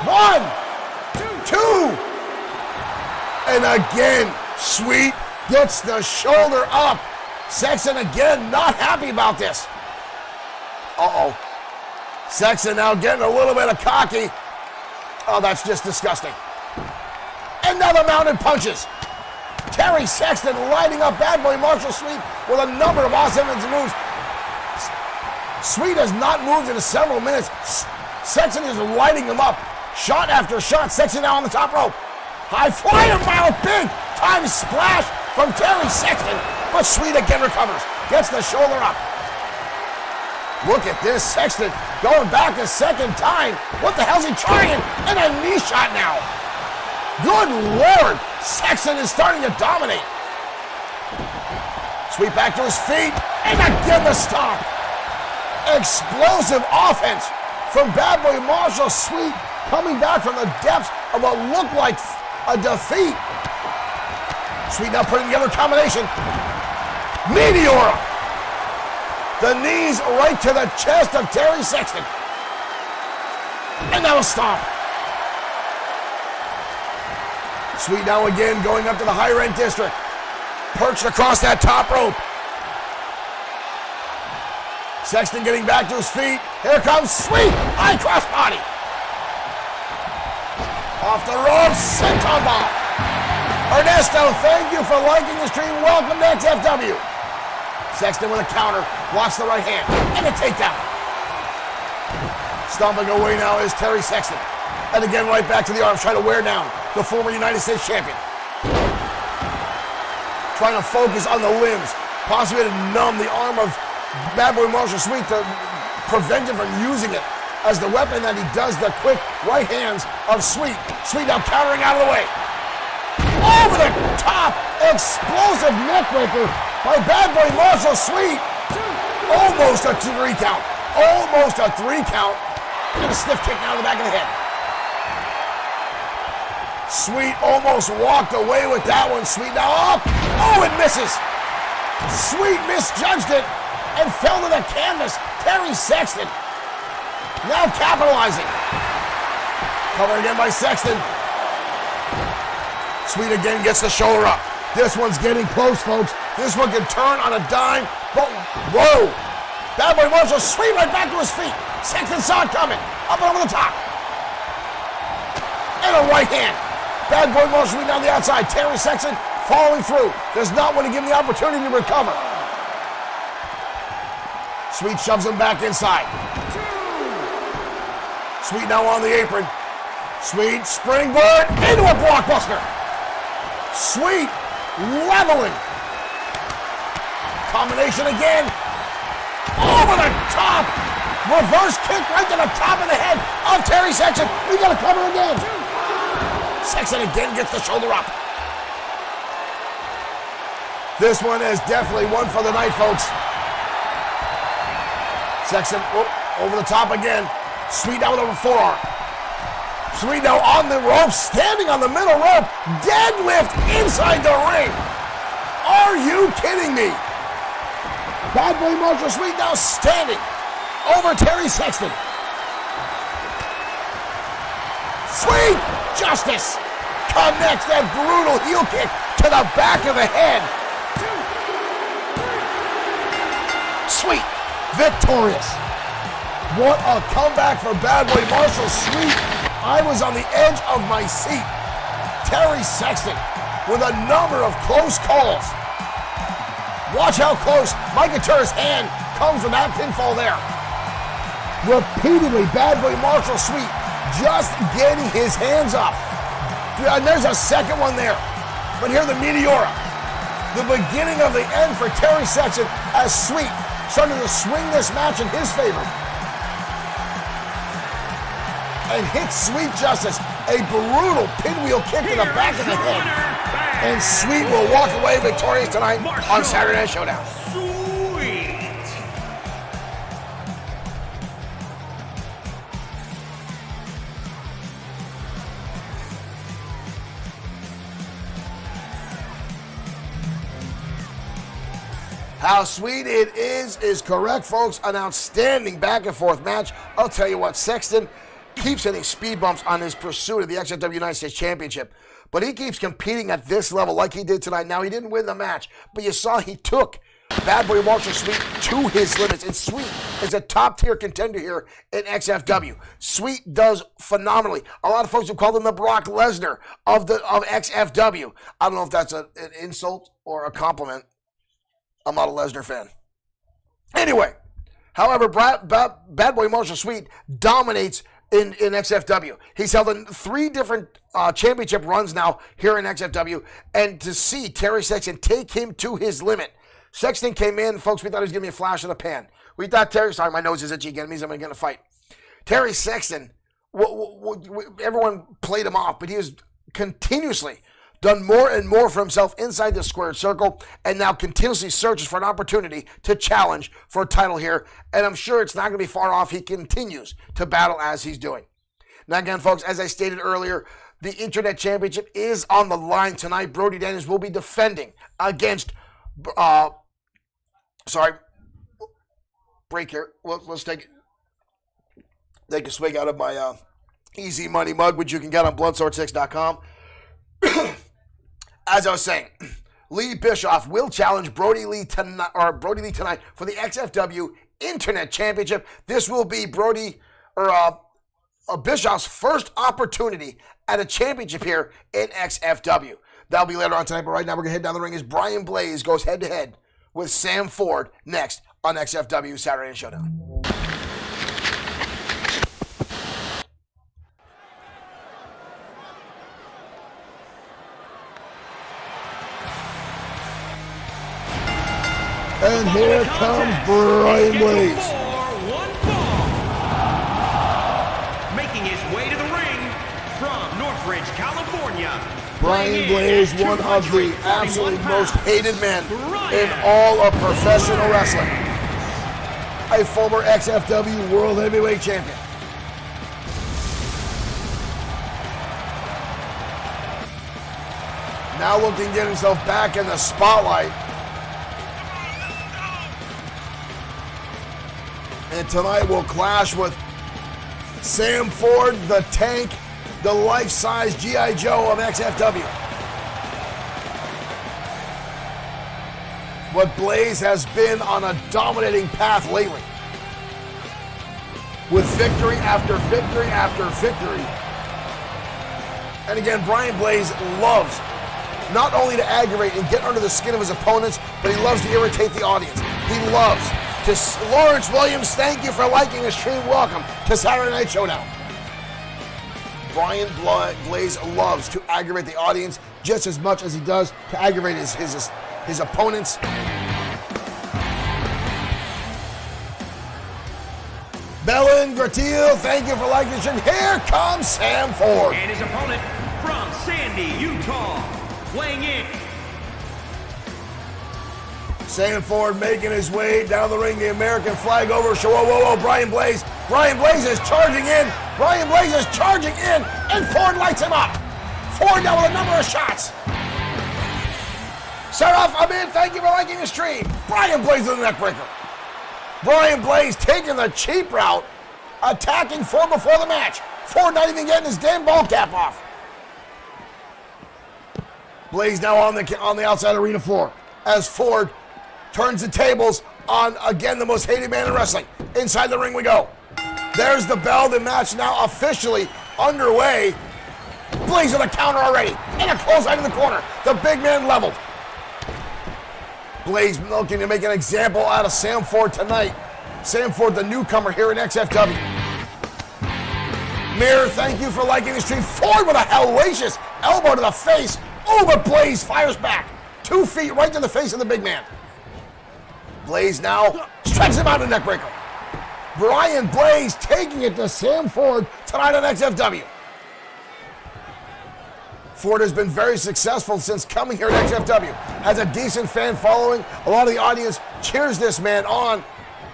1, 2. And again, Sweet gets the shoulder up. Sexton again not happy about this. Uh-oh. Sexton now getting a little bit of cocky. Oh, that's just disgusting. Another mounted punches. Terry Sexton lighting up Bad Boy Marshall Sweet with a number of awesome moves. Sweet has not moved in several minutes. Sexton is lighting him up. Shot after shot. Sexton now on the top rope. High flyer by a big time splash from Terry Sexton. But Sweet again recovers. Gets the shoulder up. Look at this. Sexton going back a second time. What the hell's he trying? And a knee shot now. Good Lord. Sexton is starting to dominate. Sweet back to his feet. And again the stomp. Explosive offense from Bad Boy Marshall. Sweet coming back from the depths of what looked like a defeat. Sweet now putting together a combination. Meteora. The knees right to the chest of Terry Sexton. And now a stomp. Sweet now again going up to the high rent district. Perched across that top rope. Sexton getting back to his feet. Here comes Sweet. High crossbody. Off the ropes. Senton bomb. Ernesto, thank you for liking the stream. Welcome to XFW. Sexton with a counter. Blocks the right hand. And a takedown. Stomping away now is Terry Sexton. And again right back to the arms. Trying to wear down the former United States champion. Trying to focus on the limbs. Possibly to numb the arm of Bad Boy Marshall Sweet to prevent him from using it as the weapon that he does the quick right hands of Sweet. Sweet now countering out of the way. Over the top, explosive neck breaker by Bad Boy Marshall Sweet. Almost a 3 count. Almost a 3 count. And a stiff kick now to the back of the head. Sweet almost walked away with that one. Sweet now up. Oh, it misses. Sweet misjudged it and fell to the canvas. Terry Sexton now capitalizing. Covered again by Sexton. Sweet again gets the shoulder up. This one's getting close, folks. This one can turn on a dime. But, whoa. Bad Boy Marshall Sweet right back to his feet. Sexton saw it coming. Up and over the top. And a right hand. Bad Boy Marshall Sweet down the outside. Terry Sexton following through. Does not want to give him the opportunity to recover. Sweet shoves him back inside. Sweet now on the apron. Sweet springboard into a blockbuster. Sweet leveling. Combination again. Over the top. Reverse kick right to the top of the head of Terry Sexton. We got to cover again. Sexton again gets the shoulder up. This one is definitely one for the night, folks. Sexton over the top again. Sweet now with a forearm. Sweet now on the rope, standing on the middle rope. Deadlift inside the ring. Are you kidding me? Bad Boy Marshall Sweet now standing over Terry Sexton. Sweet Justice connects that brutal heel kick to the back of the head. Sweet victorious. What a comeback for Bad Boy Marshall Sweet. I was on the edge of my seat. Terry Sexton with a number of close calls. Watch how close Mike Atura's hand comes with that pinfall there. Repeatedly, Bad Boy Marshall Sweet just getting his hands up. And there's a second one there. But here the Meteora. The beginning of the end for Terry Sexton as Sweet starting to swing this match in his favor. And hits Sweet Justice a brutal pinwheel kick to the back of the head. And Sweet will walk away victorious tonight on Saturday Night Showdown. Sweet. How sweet it is correct, folks. An outstanding back and forth match. I'll tell you what, Sexton keeps hitting speed bumps on his pursuit of the XFW United States Championship. But he keeps competing at this level like he did tonight. Now, he didn't win the match, but you saw he took Bad Boy Marshall Sweet to his limits. And Sweet is a top-tier contender here in XFW. Sweet does phenomenally. A lot of folks have called him the Brock Lesnar of XFW. I don't know if that's an insult or a compliment. I'm not a Lesnar fan. Anyway, however, Bad Boy Marshall Sweet dominates in XFW. He's held in 3 different championship runs now here in XFW, and to see Terry Sexton take him to his limit. Sexton came in, folks, we thought he was giving me a flash in the pan. We thought sorry, my nose is itchy again, it means I'm going to get in a fight. Terry Sexton, everyone played him off, but he has continuously done more and more for himself inside the squared circle, and now continuously searches for an opportunity to challenge for a title here. And I'm sure it's not going to be far off. He continues to battle as he's doing. Now again, folks, as I stated earlier, the Internet Championship is on the line tonight. Brody Daniels will be defending against, break here. Let's take a swig out of my Easy Money mug, which you can get on bloodsword6.com. As I was saying, Lee Bischoff will challenge Brody Lee tonight for the XFW Internet Championship. This will be Bischoff's first opportunity at a championship here in XFW. That'll be later on tonight, but right now we're going to head down the ring as Brian Blaze goes head-to-head with Sam Ford next on XFW Saturday Night Showdown. And here comes Brian Blaze. Making his way to the ring from Northridge, California. Brian Blaze, one of the absolutely most hated men in all of professional wrestling. A former XFW World Heavyweight Champion. Now looking to get himself back in the spotlight. And tonight we'll clash with Sam Ford, the Tank, the life-size G.I. Joe of XFW. But Blaze has been on a dominating path lately, with victory after victory after victory. And again, Brian Blaze loves not only to aggravate and get under the skin of his opponents, but he loves to irritate the audience. He loves To Lawrence Williams, thank you for liking the stream. Welcome to Saturday Night Showdown. Brian Blaze loves to aggravate the audience just as much as he does to aggravate his opponents. Belen Gratil, thank you for liking the stream. Here comes Sam Ford. And his opponent from Sandy, Utah, weighing in. Sam Ford making his way down the ring, the American flag over. Whoa, Brian Blaze. Brian Blaze is charging in. Brian Blaze is charging in, and Ford lights him up. Ford now with a number of shots. Start off, I'm in. Thank you for liking the stream. Brian Blaze with the neckbreaker. Brian Blaze taking the cheap route, attacking Ford before the match. Ford not even getting his damn ball cap off. Blaze now on the outside arena floor as Ford turns the tables on, again, the most hated man in wrestling. Inside the ring we go. There's the bell. The match now officially underway. Blaze with a counter already. And a clothesline in the corner. The big man leveled. Blaze looking to make an example out of Sam Ford tonight. Sam Ford, the newcomer here in XFW. Mirror, thank you for liking the stream. Ford with a hellacious elbow to the face. Oh, but Blaze fires back. 2 feet right to the face of the big man. Blaze now stretches him out a neckbreaker. Brian Blaze taking it to Sam Ford tonight on XFW. Ford has been very successful since coming here at XFW. Has a decent fan following. A lot of the audience cheers this man on.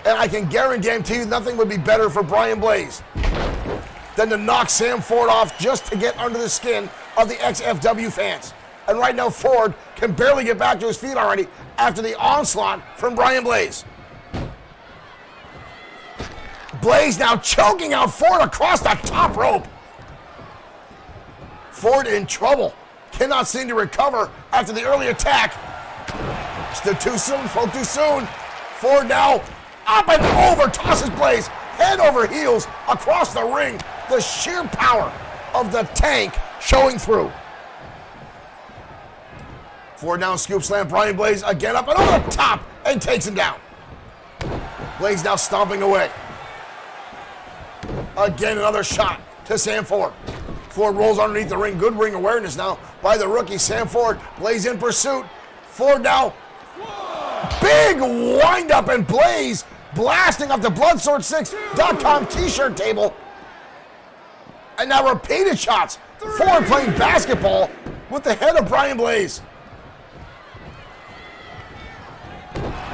And I can guarantee you nothing would be better for Brian Blaze than to knock Sam Ford off just to get under the skin of the XFW fans. And right now Ford can barely get back to his feet already after the onslaught from Brian Blaze. Blaze now choking out Ford across the top rope. Ford in trouble. Cannot seem to recover after the early attack. Still too soon, spoke too soon. Ford now up and over, tosses Blaze head over heels across the ring. The sheer power of the tank showing through. Ford now scoop slam Brian Blaze again up and over the top and takes him down. Blaze now stomping away. Again, another shot to Sam Ford. Ford rolls underneath the ring. Good ring awareness now by the rookie Sam Ford. Blaze in pursuit. Ford now. Big wind up, and Blaze blasting off the Bloodsword6.com t-shirt table. And now repeated shots. Ford playing basketball with the head of Brian Blaze.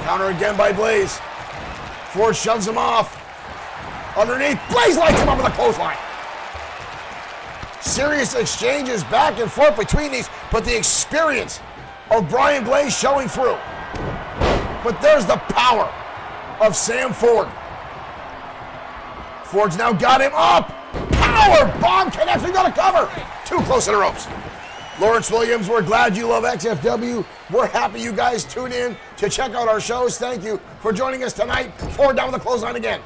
Counter again by Blaze. Ford shoves him off. Underneath, Blaze lights him up with a clothesline. Serious exchanges back and forth between these, but the experience of Brian Blaze showing through. But there's the power of Sam Ford. Ford's now got him up. Power bomb connects. We got a cover. Too close to the ropes. Lawrence Williams, we're glad you love XFW. We're happy you guys tune in to check out our shows. Thank you for joining us tonight. Ford down with the clothesline again.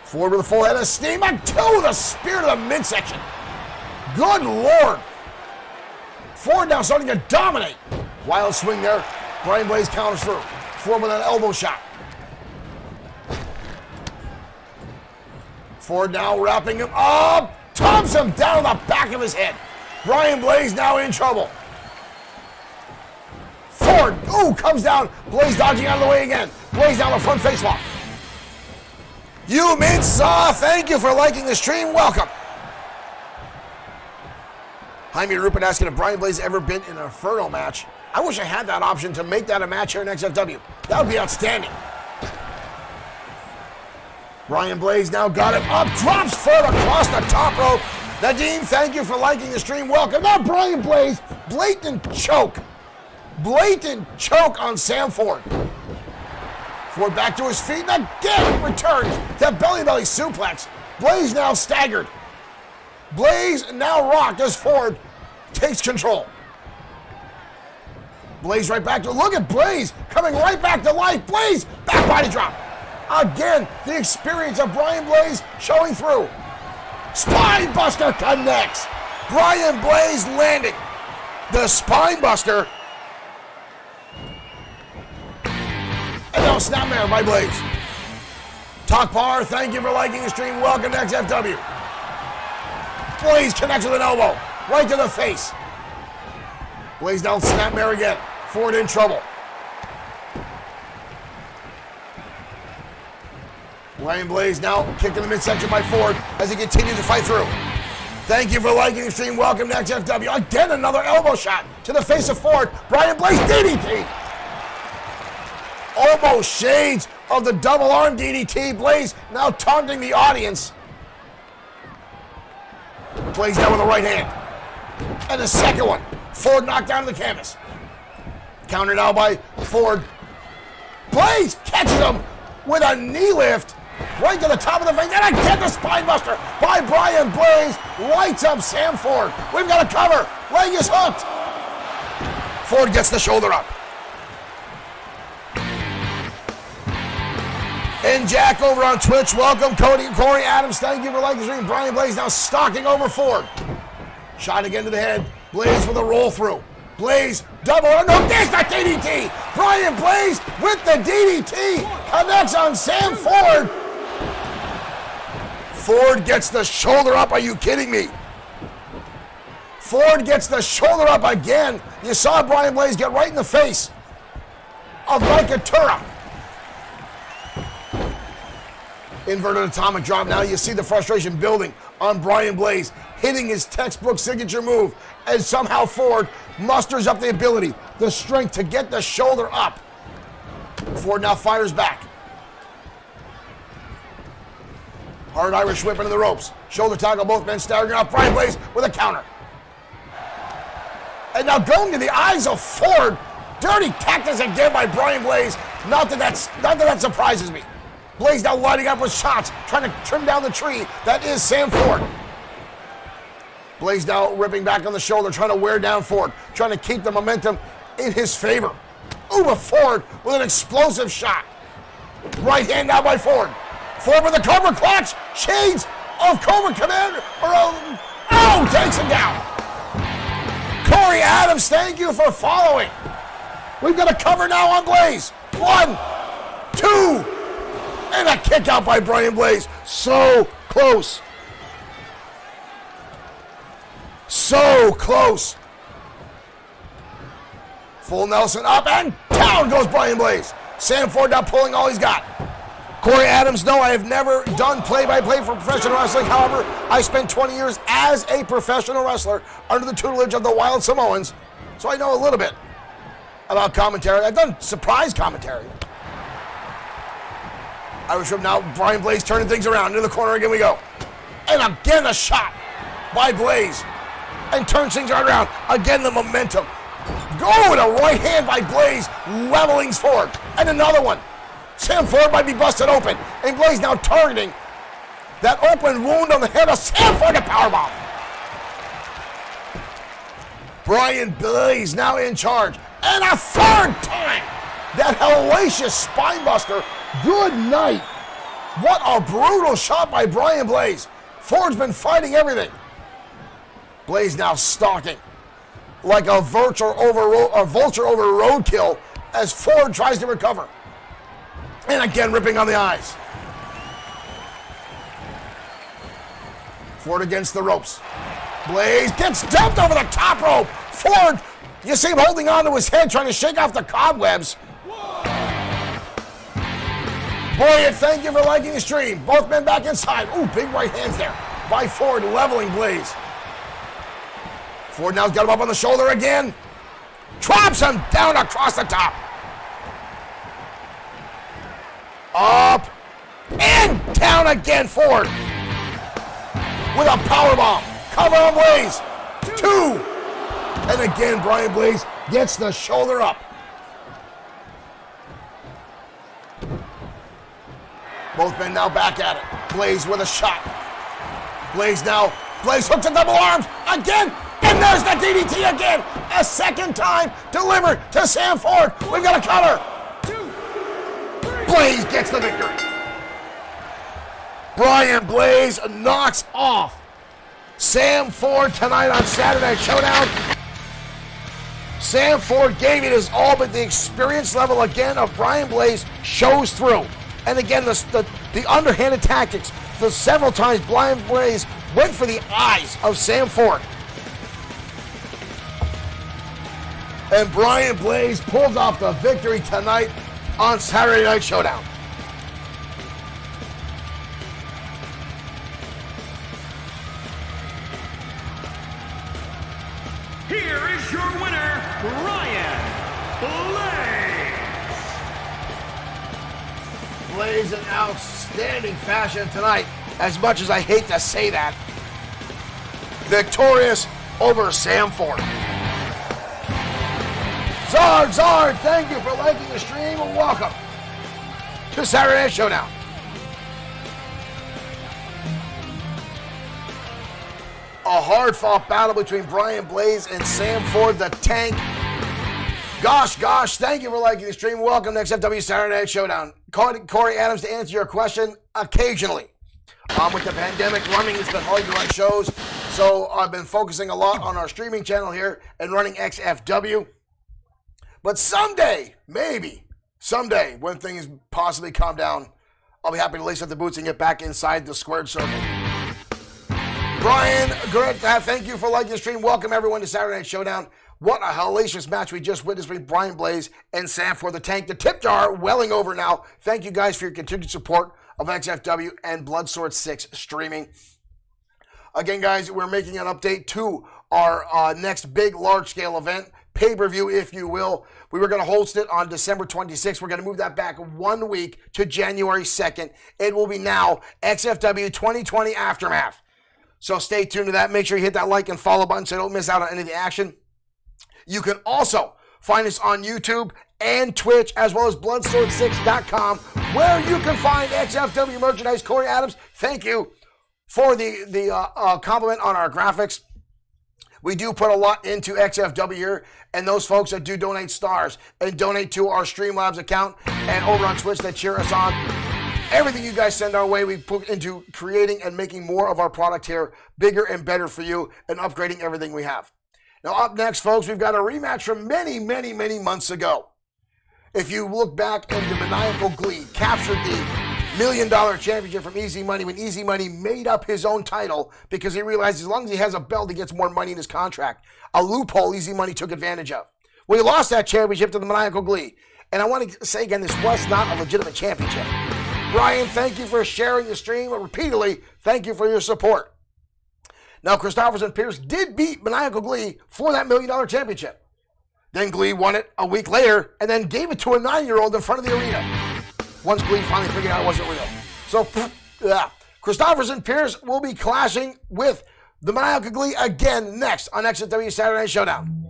Ford with a full head of steam. And two with a spear to the midsection. Good Lord. Ford now starting to dominate. Wild swing there. Brian Blaze counters through. Ford with an elbow shot. Ford now wrapping him up. Tops him down the back of his head. Brian Blaze now in trouble. Ford, comes down. Blaze dodging out of the way again. Blaze down the front face lock. You Saw, thank you for liking the stream. Welcome. Jaime Rupert asking if Brian Blaze ever been in an Inferno match. I wish I had that option to make that a match here in XFW. That would be outstanding. Brian Blaze now got him up, drops Ford across the top rope. Nadeem, thank you for liking the stream. Welcome. Now Brian Blaze, blatant choke. Blatant choke on Sam Ford. Ford back to his feet and again returns to belly-belly suplex. Blaze now staggered. Blaze now rocked as Ford takes control. Blaze right back to, look at Blaze coming right back to life. Blaze, back body drop. Again, the experience of Brian Blaze showing through. Spine Buster connects. Brian Blaze landing the Spine Buster. And now snapmare by Blaze. Talk Bar, thank you for liking the stream. Welcome to XFW. Blaze connects with an elbow. Right to the face. Blaze down snapmare again. Ford in trouble. Brian Blaze now kicked in the midsection by Ford as he continues to fight through. Thank you for liking the stream. Welcome to XFW. Again, another elbow shot to the face of Ford. Brian Blaze DDT. Almost shades of the double arm DDT. Blaze now taunting the audience. Blaze down with a right hand. And the second one. Ford knocked down to the canvas. Counter now by Ford. Blaze catches him with a knee lift right to the top of the face. And again the spine buster by Brian Blaze. Lights up Sam Ford. We've got a cover. Leg is hooked. Ford gets the shoulder up. And Jack over on Twitch. Welcome, Cody and Corey Adams. Thank you for liking the stream. Brian Blaze now stalking over Ford. Shot again to the head. Blaze with a roll through. Blaze double. Oh no, there's the DDT. Brian Blaze with the DDT. Connects on Sam Ford. Ford gets the shoulder up. Are you kidding me? Ford gets the shoulder up again. You saw Brian Blaze get right in the face of Mike Atura. Inverted atomic drop. Now you see the frustration building on Brian Blaze, hitting his textbook signature move, and somehow Ford musters up the ability, the strength to get the shoulder up. Ford now fires back. Hard Irish whip into the ropes. Shoulder tackle, both men staggering off. Brian Blaze with a counter. And now going to the eyes of Ford. Dirty cactus again by Brian Blaze. Not that that surprises me. Blaze now lighting up with shots, trying to trim down the tree. That is Sam Ford. Blaze now ripping back on the shoulder, trying to wear down Ford, trying to keep the momentum in his favor. Ooh, but Ford with an explosive shot. Right hand now by Ford. Ford with a Cobra clutch. Shades of Cobra Commander. Oh, takes him down. Corey Adams, thank you for following. We've got a cover now on Blaze. 1, 2. And a kick out by Brian Blaze. So close. So close. Full Nelson up and down goes Brian Blaze. Sam Ford now pulling all he's got. Corey Adams, no, I have never done play-by-play for professional wrestling. However, I spent 20 years as a professional wrestler under the tutelage of the Wild Samoans, so I know a little bit about commentary. I've done surprise commentary. Irish whip now, Brian Blaze turning things around. Into the corner again we go. And again a shot by Blaze. And turns things right around. Again the momentum. Go with a right hand by Blaze, leveling Ford. And another one. Sam Ford might be busted open. And Blaze now targeting that open wound on the head of Sam Ford, a powerbomb. Brian Blaze now in charge. And a third time. That hellacious spinebuster. Good night. What a brutal shot by Brian Blaze. Ford's been fighting everything. Blaze now stalking like a vulture over roadkill as Ford tries to recover. And again ripping on the eyes. Ford against the ropes. Blaze gets dumped over the top rope. Ford, you see him holding on to his head, trying to shake off the cobwebs. Boy, thank you for liking the stream. Both men back inside. Ooh, big right hands there by Ford, leveling Blaze. Ford now's got him up on the shoulder again. Drops him down across the top. Up and down again, Ford. With a powerbomb. Cover on Blaze. 2. And again, Brian Blaze gets the shoulder up. Both men now back at it. Blaze with a shot. Blaze hooks a double arms again. And there's the DDT again. A second time delivered to Sam Ford. We've got a cover. 2, 3. Blaze gets the victory. Brian Blaze knocks off Sam Ford tonight on Saturday Showdown. Sam Ford gave it his all, but the experience level again of Brian Blaze shows through. And again, the underhanded tactics, the several times Brian Blaze went for the eyes of Sam Ford. And Brian Blaze pulls off the victory tonight on Saturday Night Showdown. Here is your winner, Brian Blaze. Blaze in outstanding fashion tonight, as much as I hate to say that. Victorious over Sam Ford. Zard, thank you for liking the stream and welcome to Saturday Night Showdown. A hard-fought battle between Brian Blaze and Sam Ford, the Tank. Gosh, thank you for liking the stream. Welcome to XFW Saturday Night Showdown. Corey Adams to answer your question occasionally. With the pandemic running, it's been hard to run shows, so I've been focusing a lot on our streaming channel here and running XFW. But someday, maybe, someday, when things possibly calm down, I'll be happy to lace up the boots and get back inside the squared circle. Brian, great, thank you for liking the stream. Welcome everyone to Saturday Night Showdown. What a hellacious match we just witnessed between Brian Blaze and Sam Ford, the Tank. The tip jar welling over now. Thank you guys for your continued support of XFW and Bloodsword 6 streaming. Again, guys, we're making an update to our next big, large-scale event, pay-per-view, if you will. We were going to host it on December 26th. We're going to move that back 1 week to January 2nd. It will be now XFW 2020 Aftermath. So stay tuned to that. Make sure you hit that like and follow button so you don't miss out on any of the action. You can also find us on YouTube and Twitch, as well as Bloodsword6.com, where you can find XFW merchandise. Corey Adams, thank you for the compliment on our graphics. We do put a lot into XFW here, and those folks that do donate stars and donate to our Streamlabs account and over on Twitch that cheer us on. Everything you guys send our way, we put into creating and making more of our product here bigger and better for you and upgrading everything we have. Now, up next, folks, we've got a rematch from many, many, many months ago. If you look back and the Maniacal Glee captured the $1 million championship from Easy Money when Easy Money made up his own title because he realized as long as he has a belt, he gets more money in his contract. A loophole Easy Money took advantage of. Well, he lost that championship to the Maniacal Glee. And I want to say again, this was not a legitimate championship. Brian, thank you for sharing the stream. And repeatedly, thank you for your support. Now, Christopherson Pierce did beat Maniacal Glee for that $1 million championship. Then Glee won it a week later and then gave it to a 9-year-old in front of the arena. Once Glee finally figured out it wasn't real. So, Christopherson Pierce will be clashing with the Maniacal Glee again next on XFW Saturday Night Showdown.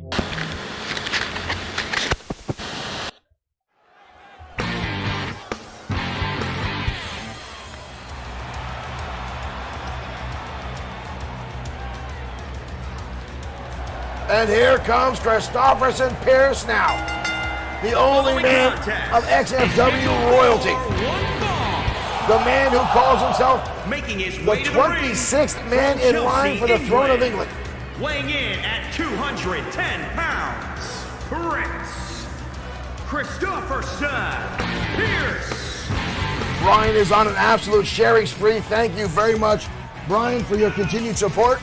And here comes Christopherson Pierce now, the only man of XFW royalty. The man who calls himself the 26th man in line for the throne of England. Weighing in at 210 pounds, Prince Christopherson Pierce. Brian is on an absolute sharing spree. Thank you very much, Brian, for your continued support.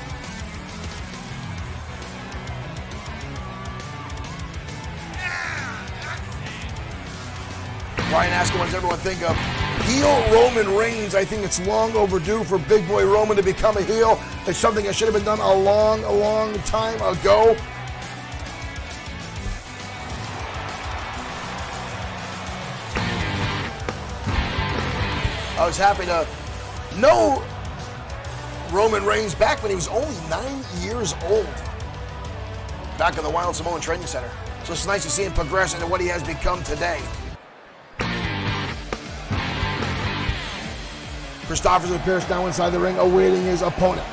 Brian asking, what does everyone think of heel Roman Reigns? I think it's long overdue for Big Boy Roman to become a heel. It's something that should have been done a long time ago. I was happy to know Roman Reigns back when he was only 9 years old. Back in the Wild Samoan Training Center. So it's nice to see him progress into what he has become today. Christopherson Pierce now inside the ring awaiting his opponent.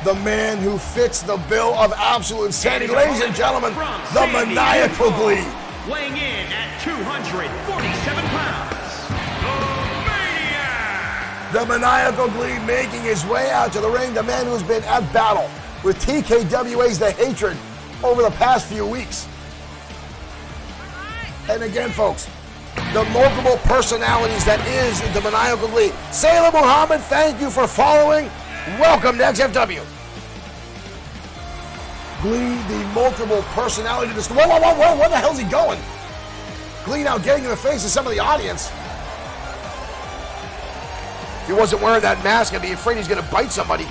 The man who fits the bill of absolute insanity. Ladies and gentlemen, the Maniacal Glee. Weighing in at 247 pounds, the Maniac. The Maniacal Glee making his way out to the ring. The man who's been at battle with TKWA's The Hatred over the past few weeks. And again, folks, the multiple personalities that is the Maniacal Glee. Sailor Muhammad, thank you for following. Welcome to XFW. Glee, the multiple personality. Whoa, where the hell's he going? Glee now getting in the face of some of the audience. If he wasn't wearing that mask, I'd be afraid he's going to bite somebody.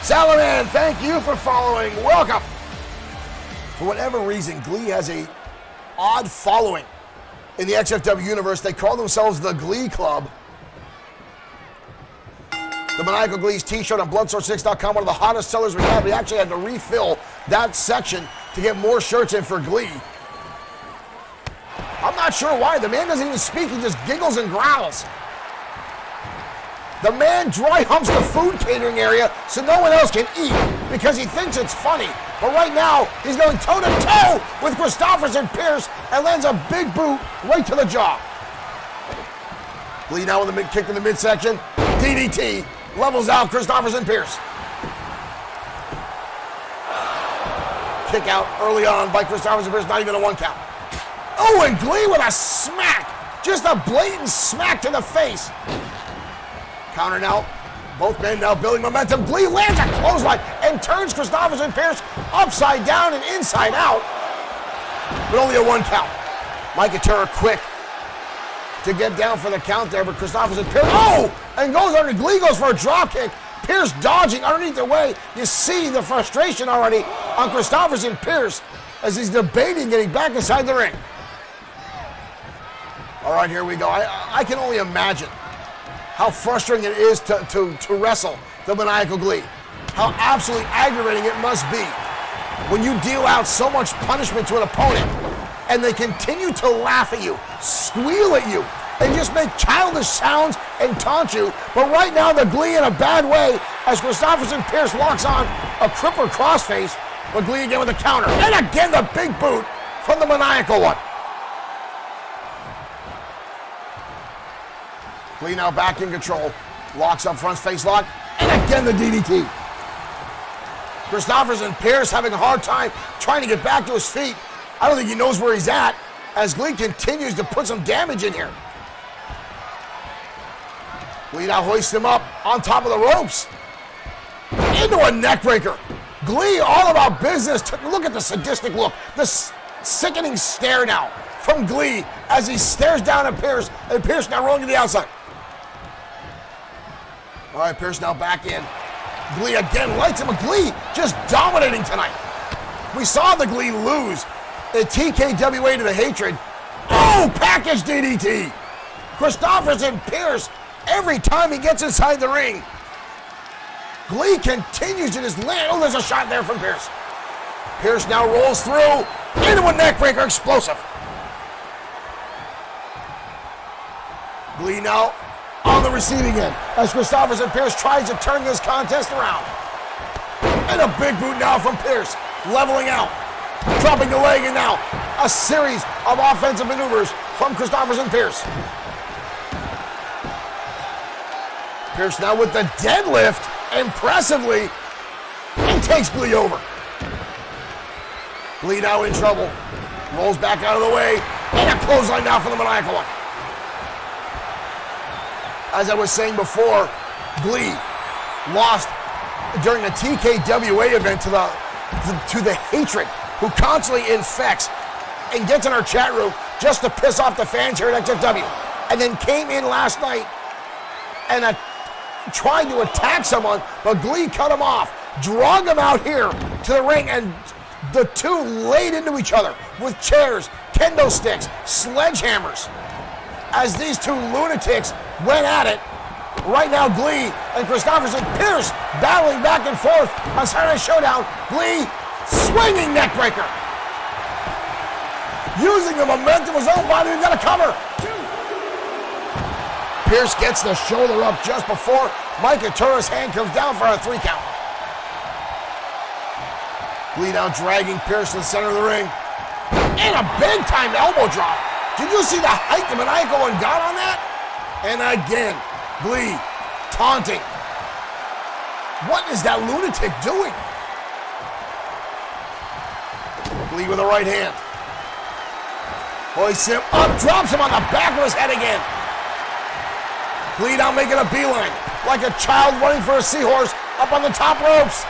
Salaman, thank you for following. Welcome. For whatever reason, Glee has a odd following in the XFW universe. They call themselves the Glee Club. The Maniacal Glee's t-shirt on Bloodsource6.com, one of the hottest sellers we have. We actually had to refill that section to get more shirts in for Glee. I'm not sure why. The man doesn't even speak. He just giggles and growls. The man dry humps the food catering area so no one else can eat because he thinks it's funny. But right now, he's going toe-to-toe with Christopherson Pierce and lands a big boot right to the jaw. Glee now with the kick in the midsection. DDT levels out Christopherson Pierce. Kick out early on by Christopherson Pierce, not even a 1 count. Oh, and Glee with a smack. Just a blatant smack to the face. Counter now. Both men now building momentum. Glee lands a clothesline and turns Christopherson Pierce upside down and inside out. But only a 1 count. Mike Atera quick to get down for the count there, but Christopherson Pierce, oh! And goes under. Glee goes for a drop kick. Pierce dodging underneath the way. You see the frustration already on Christopherson Pierce as he's debating getting back inside the ring. All right, here we go. I can only imagine how frustrating it is to wrestle the Maniacal Glee. How absolutely aggravating it must be when you deal out so much punishment to an opponent and they continue to laugh at you, squeal at you, and just make childish sounds and taunt you. But right now, the Glee in a bad way as Christopherson Pierce locks on a crippler crossface, but Glee again with a counter. And again, the big boot from the Maniacal one. Glee now back in control. Locks up front, face lock. And again, the DDT. Christopherson Pierce having a hard time trying to get back to his feet. I don't think he knows where he's at as Glee continues to put some damage in here. Glee now hoists him up on top of the ropes. Into a neckbreaker. Glee all about business. Look at the sadistic look. The sickening stare now from Glee as he stares down at Pierce. And Pierce now rolling to the outside. All right, Pierce now back in. Glee again lights him. Glee just dominating tonight. We saw the Glee lose the TKWA to the Hatred. Oh, package DDT. Christopherson Pierce, every time he gets inside the ring, Glee continues to just land. Oh, there's a shot there from Pierce. Pierce now rolls through into a neckbreaker, explosive. Glee now on the receiving end as Christopherson Pierce tries to turn this contest around. And a big boot now from Pierce, leveling out, dropping the leg, and now a series of offensive maneuvers from Christopherson Pierce. Pierce now with the deadlift, impressively, and takes Glee over. Glee now in trouble, rolls back out of the way, and a clothesline now for the Maniacal one. As I was saying before, Glee lost during the TKWA event to the Hatred, who constantly infects and gets in our chat room just to piss off the fans here at XFW. And then came in last night and tried to attack someone, but Glee cut him off, drug him out here to the ring, and the two laid into each other with chairs, kendo sticks, sledgehammers. As these two lunatics went at it, right now Glee and Christopherson Pierce battling back and forth on Saturday Showdown. Glee swinging neckbreaker. Using the momentum of his own body, he's got a cover. Pierce gets the shoulder up just before Mike Atura's hand comes down for a 3 count. Glee now dragging Pierce to the center of the ring. And a big time elbow drop. Did you see the height the Maniacal one got on that? And again, Glee taunting. What is that lunatic doing? Lee with the right hand. Hoists him up, drops him on the back of his head again. Lee now making a beeline, like a child running for a seahorse up on the top ropes.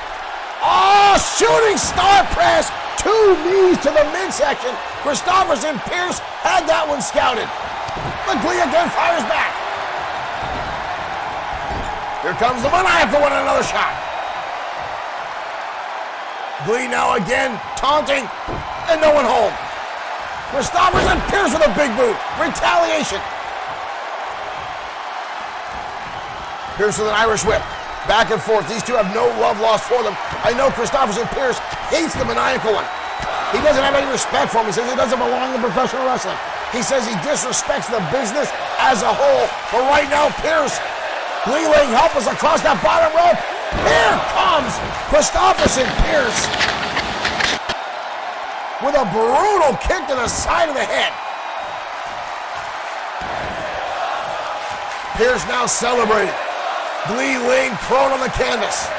Oh, shooting star press. 2 knees to the midsection. Christopherson Pierce had that one scouted. But Lee again fires back. Here comes the maniacal one, another shot. Lee now again taunting, and no one home. Christopherson Pierce with a big boot. Retaliation. Pierce with an Irish whip. Back and forth. These two have no love lost for them. I know Christopherson Pierce hates the maniacal one. He doesn't have any respect for him. He says he doesn't belong in professional wrestling. He says he disrespects the business as a whole. But right now, Pierce, Lee laying helpless across that bottom rope. Here comes Christopherson Pierce with a brutal kick to the side of the head. Pierce now celebrating. Lee laying prone on the canvas.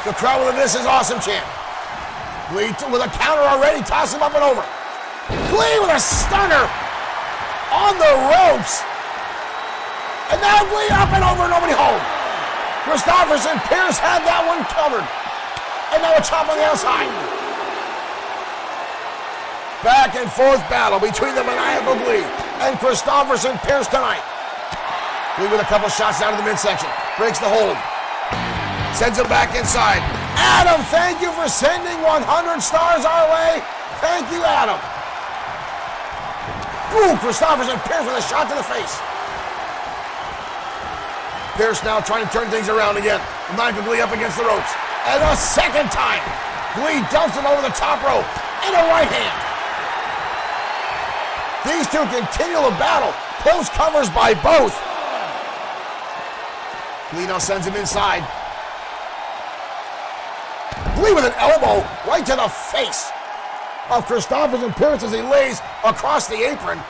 The crowd with a "This is awesome" chant. Lee with a counter already, toss him up and over. Lee with a stunner on the ropes. And now Lee up and over, nobody home. Christopherson Pierce had that one covered. And now a chop on the outside. Back and forth battle between the maniacal Lee and Christopherson Pierce tonight. Lee with a couple shots down to the midsection. Breaks the hold. Sends him back inside. Adam, thank you for sending 100 stars our way. Thank you, Adam. Ooh, Christopherson Pierce with a shot to the face. Pierce now trying to turn things around again. Maniacal Lee up against the ropes. And a second time. Lee dumps him over the top rope. And a right hand. These two continue the battle. Close covers by both. Lee now sends him inside. Lee with an elbow right to the face of Christopherson Pierce as he lays across the apron.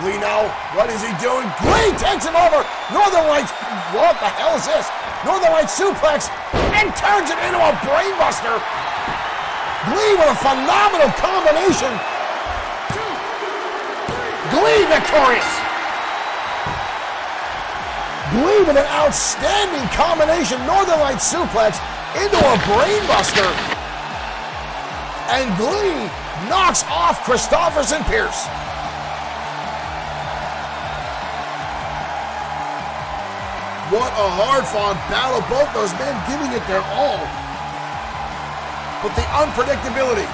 Lee now, what is he doing? Lee takes him over. Northern Lights, what the hell is this? Northern Lights suplex and turns it into a brainbuster. Lee with a phenomenal combination. Lee victorious. Lee with an outstanding combination. Northern Lights suplex into a brainbuster. And Lee knocks off Christopherson Pierce. What a hard-fought battle. Both those men giving it their all. But the unpredictability,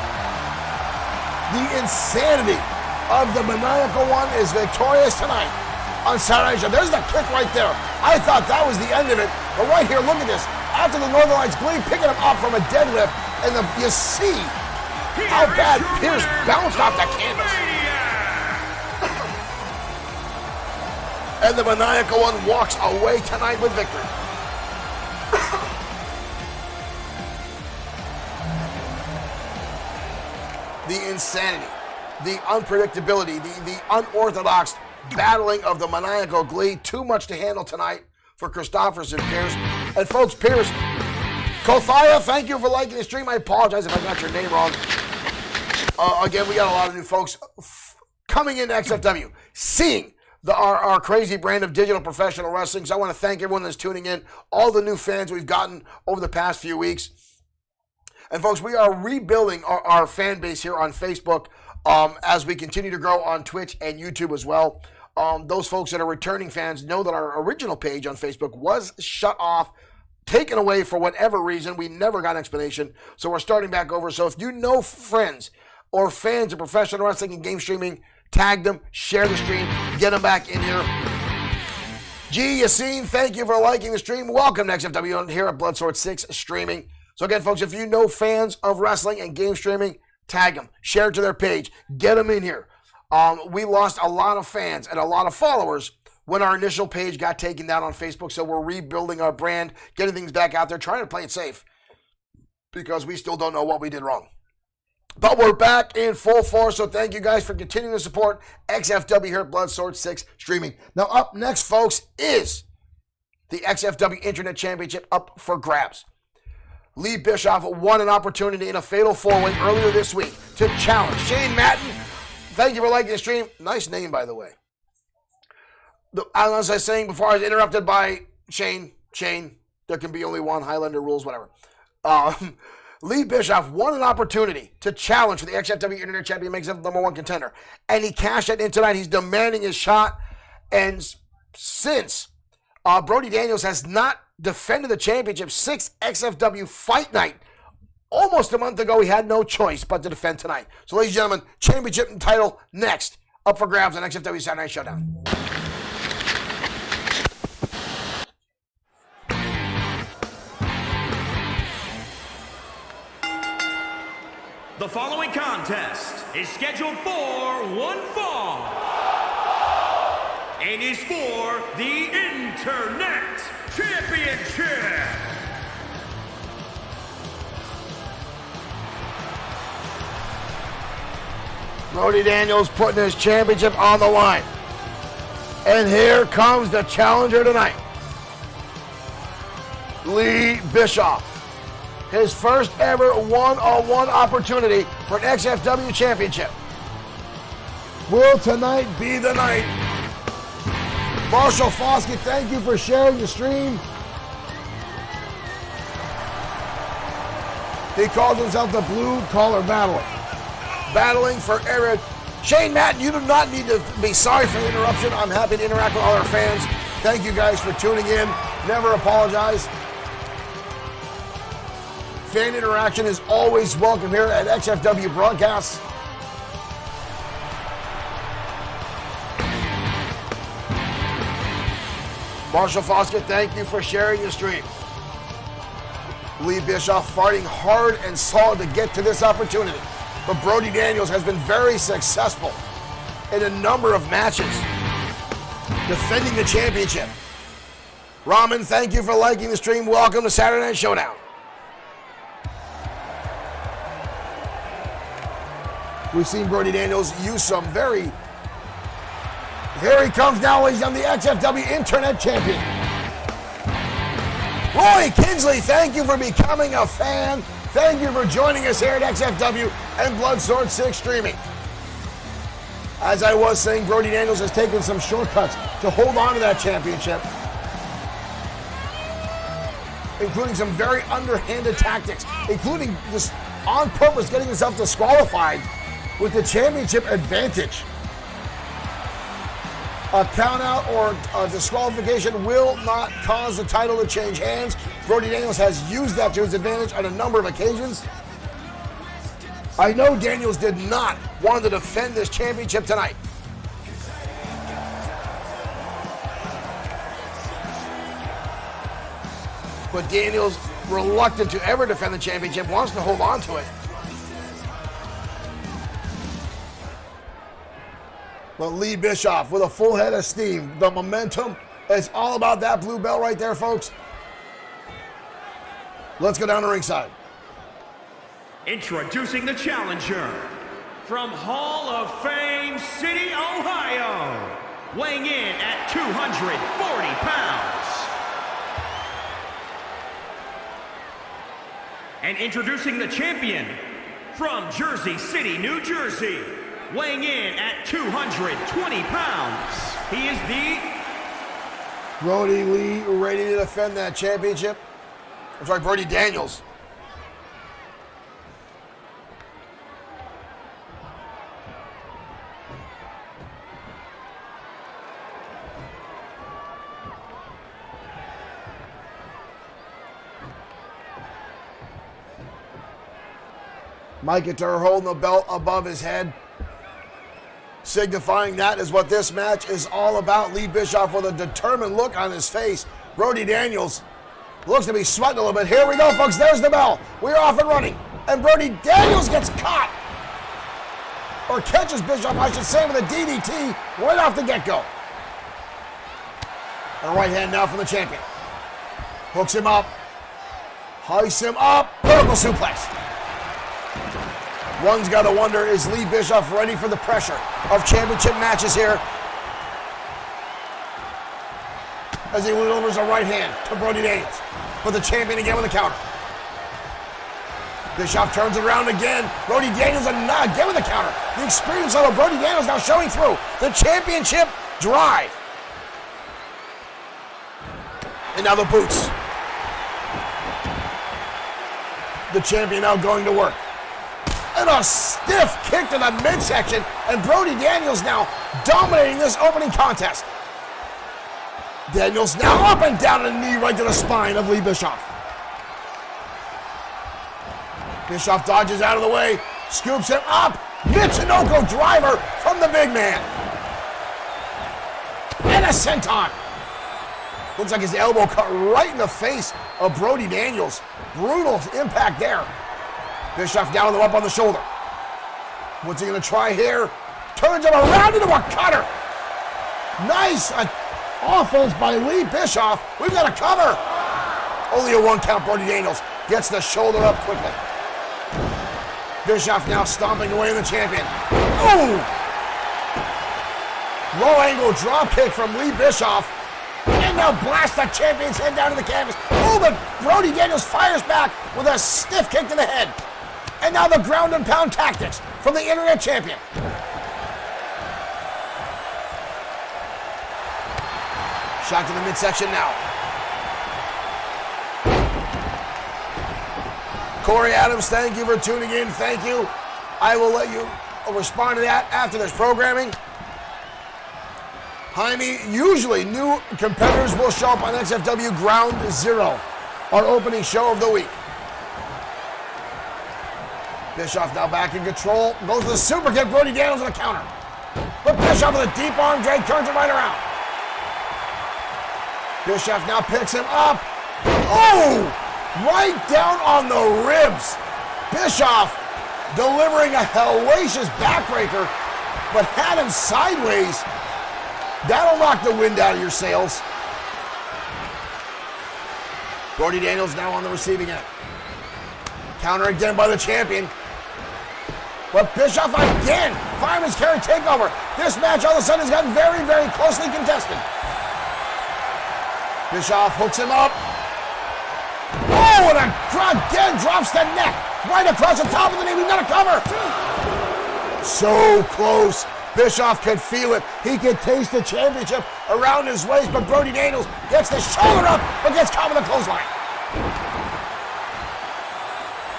the insanity of the maniacal one is victorious tonight on Saturday Show. There's the kick right there. I thought that was the end of it. But right here, look at this. After the Northern Lights, Glee picking him up from a deadlift, and you see how bad Pierce bounced off the canvas. And the maniacal one walks away tonight with victory. The insanity, the unpredictability, the unorthodox battling of the maniacal Glee. Too much to handle tonight for Christopherson Pierce. And folks, Pierce, Kothaya, thank you for liking the stream. I apologize if I got your name wrong. Again, we got a lot of new folks coming into XFW, seeing our crazy brand of digital professional wrestling. So I want to thank everyone that's tuning in, all the new fans we've gotten over the past few weeks. And folks, we are rebuilding our fan base here on Facebook as we continue to grow on Twitch and YouTube as well. Those folks that are returning fans know that our original page on Facebook was shut off, taken away for whatever reason. We never got an explanation. So we're starting back over. So if you know friends or fans of professional wrestling and game streaming, tag them, share the stream, get them back in here. G. Yassine, thank you for liking the stream. Welcome to XFW here at Bloodsword 6 streaming. So again, folks, if you know fans of wrestling and game streaming, tag them, share it to their page, get them in here. We lost a lot of fans and a lot of followers when our initial page got taken down on Facebook. So we're rebuilding our brand, getting things back out there, trying to play it safe because we still don't know what we did wrong. But we're back in full force, so thank you guys for continuing to support XFW here at Bloodsword 6 streaming. Now up next, folks, is the XFW Internet Championship up for grabs. Lee Bischoff won an opportunity in a fatal four-way earlier this week to challenge Shane Madden. Thank you for liking the stream. Nice name, by the way. As I was saying before, I was interrupted by Shane. There can be only one. Highlander rules, whatever. Lee Bischoff won an opportunity to challenge for the XFW Internet Champion, makes him the #1 contender. And he cashed it in tonight. He's demanding his shot. And since Brody Daniels has not defended the championship since XFW Fight Night, almost a month ago, he had no choice but to defend tonight. So, ladies and gentlemen, championship and title next. Up for grabs on XFW Saturday Night Showdown. The following contest is scheduled for one fall and is for the Internet Championship. Brody Daniels putting his championship on the line. And here comes the challenger tonight. Lee Bischoff. His first ever one-on-one opportunity for an XFW championship. Will tonight be the night? Marshall Foskett, thank you for sharing the stream. He calls himself the Blue Collar Battler. Battling for area. Shane Madden, you do not need to be sorry for the interruption. I'm happy to interact with all our fans. Thank you guys for tuning in. Never apologize. Fan interaction is always welcome here at XFW Broadcasts. Marshall Foskett, thank you for sharing the stream. Lee Bischoff fighting hard and solid to get to this opportunity. But Brody Daniels has been very successful in a number of matches, defending the championship. Raman, thank you for liking the stream. Welcome to Saturday Night Showdown. We've seen Brody Daniels use some very... Here he comes now, ladies and gentlemen, the XFW Internet Champion. Roy Kinsley, thank you for becoming a fan. Thank you for joining us here at XFW and Bloodsword 6 streaming. As I was saying, Brody Daniels has taken some shortcuts to hold on to that championship, including some very underhanded tactics, including just on purpose getting himself disqualified with the championship advantage. A countout or a disqualification will not cause the title to change hands. Brody Daniels has used that to his advantage on a number of occasions. I know Daniels did not want to defend this championship tonight. But Daniels, reluctant to ever defend the championship, wants to hold on to it. But Lee Bischoff with a full head of steam. The momentum is all about that blue belt right there, folks. Let's go down to ringside. Introducing the challenger from Hall of Fame City, Ohio, weighing in at 240 pounds. And introducing the champion from Jersey City, New Jersey, weighing in at 220 pounds, he is the... Brody Lee ready to defend that championship. I'm sorry, Brody Daniels. Mike Couture holding the belt above his head, signifying that is what this match is all about. Lee Bischoff with a determined look on his face. Brody Daniels looks to be sweating a little bit. Here we go, folks. There's the bell. We're off and running. And Brody Daniels gets caught. Or catches Bischoff, I should say, with a DDT right off the get-go. And a right hand now from the champion. Hooks him up. Hoists him up. Vertical suplex. One's got to wonder, is Lee Bischoff ready for the pressure of championship matches here? as he delivers a right hand to Brody Daniels. But the champion again with a counter. Bischoff turns it around again. Brody Daniels again with a counter. The experience level of Brody Daniels now showing through. The championship drive. And now the boots. The champion now going to work. And a stiff kick to the midsection. And Brody Daniels now dominating this opening contest. Daniels now up and down, and a knee right to the spine of Lee Bischoff. Bischoff dodges out of the way, scoops him up. Michinoku driver from the big man. And a senton. Looks like his elbow cut right in the face of Brody Daniels. Brutal impact there. Bischoff down with him up on the shoulder. What's he going to try here? Turns him around into a cutter. Nice offense by Lee Bischoff. We've got a cover. Only a 1 count. Brody Daniels gets the shoulder up quickly. Bischoff now stomping away the champion. Ooh! Low angle drop kick from Lee Bischoff. And now blast the champion's head down to the canvas. Oh, but Brody Daniels fires back with a stiff kick to the head. And now the ground and pound tactics from the internet champion. Shot to the midsection now. Corey Adams, thank you for tuning in. Thank you. I will let you respond to that after this programming. Jaime, usually new competitors will show up on XFW Ground Zero, our opening show of the week. Bischoff now back in control. Goes to the super kick. Brody Daniels on the counter. But Bischoff with a deep arm drag turns him right around. Bischoff now picks him up. Oh! Right down on the ribs. Bischoff delivering a hellacious backbreaker, but had him sideways. That'll knock the wind out of your sails. Brody Daniels now on the receiving end. Counter again by the champion. But Bischoff again, fireman's carry takeover. This match all of a sudden has gotten very, very closely contested. Bischoff hooks him up. Oh, and again drops the neck right across the top of the knee. We've got a cover. So close. Bischoff could feel it. He could taste the championship around his waist, but Brody Daniels gets the shoulder up, but gets caught with a clothesline.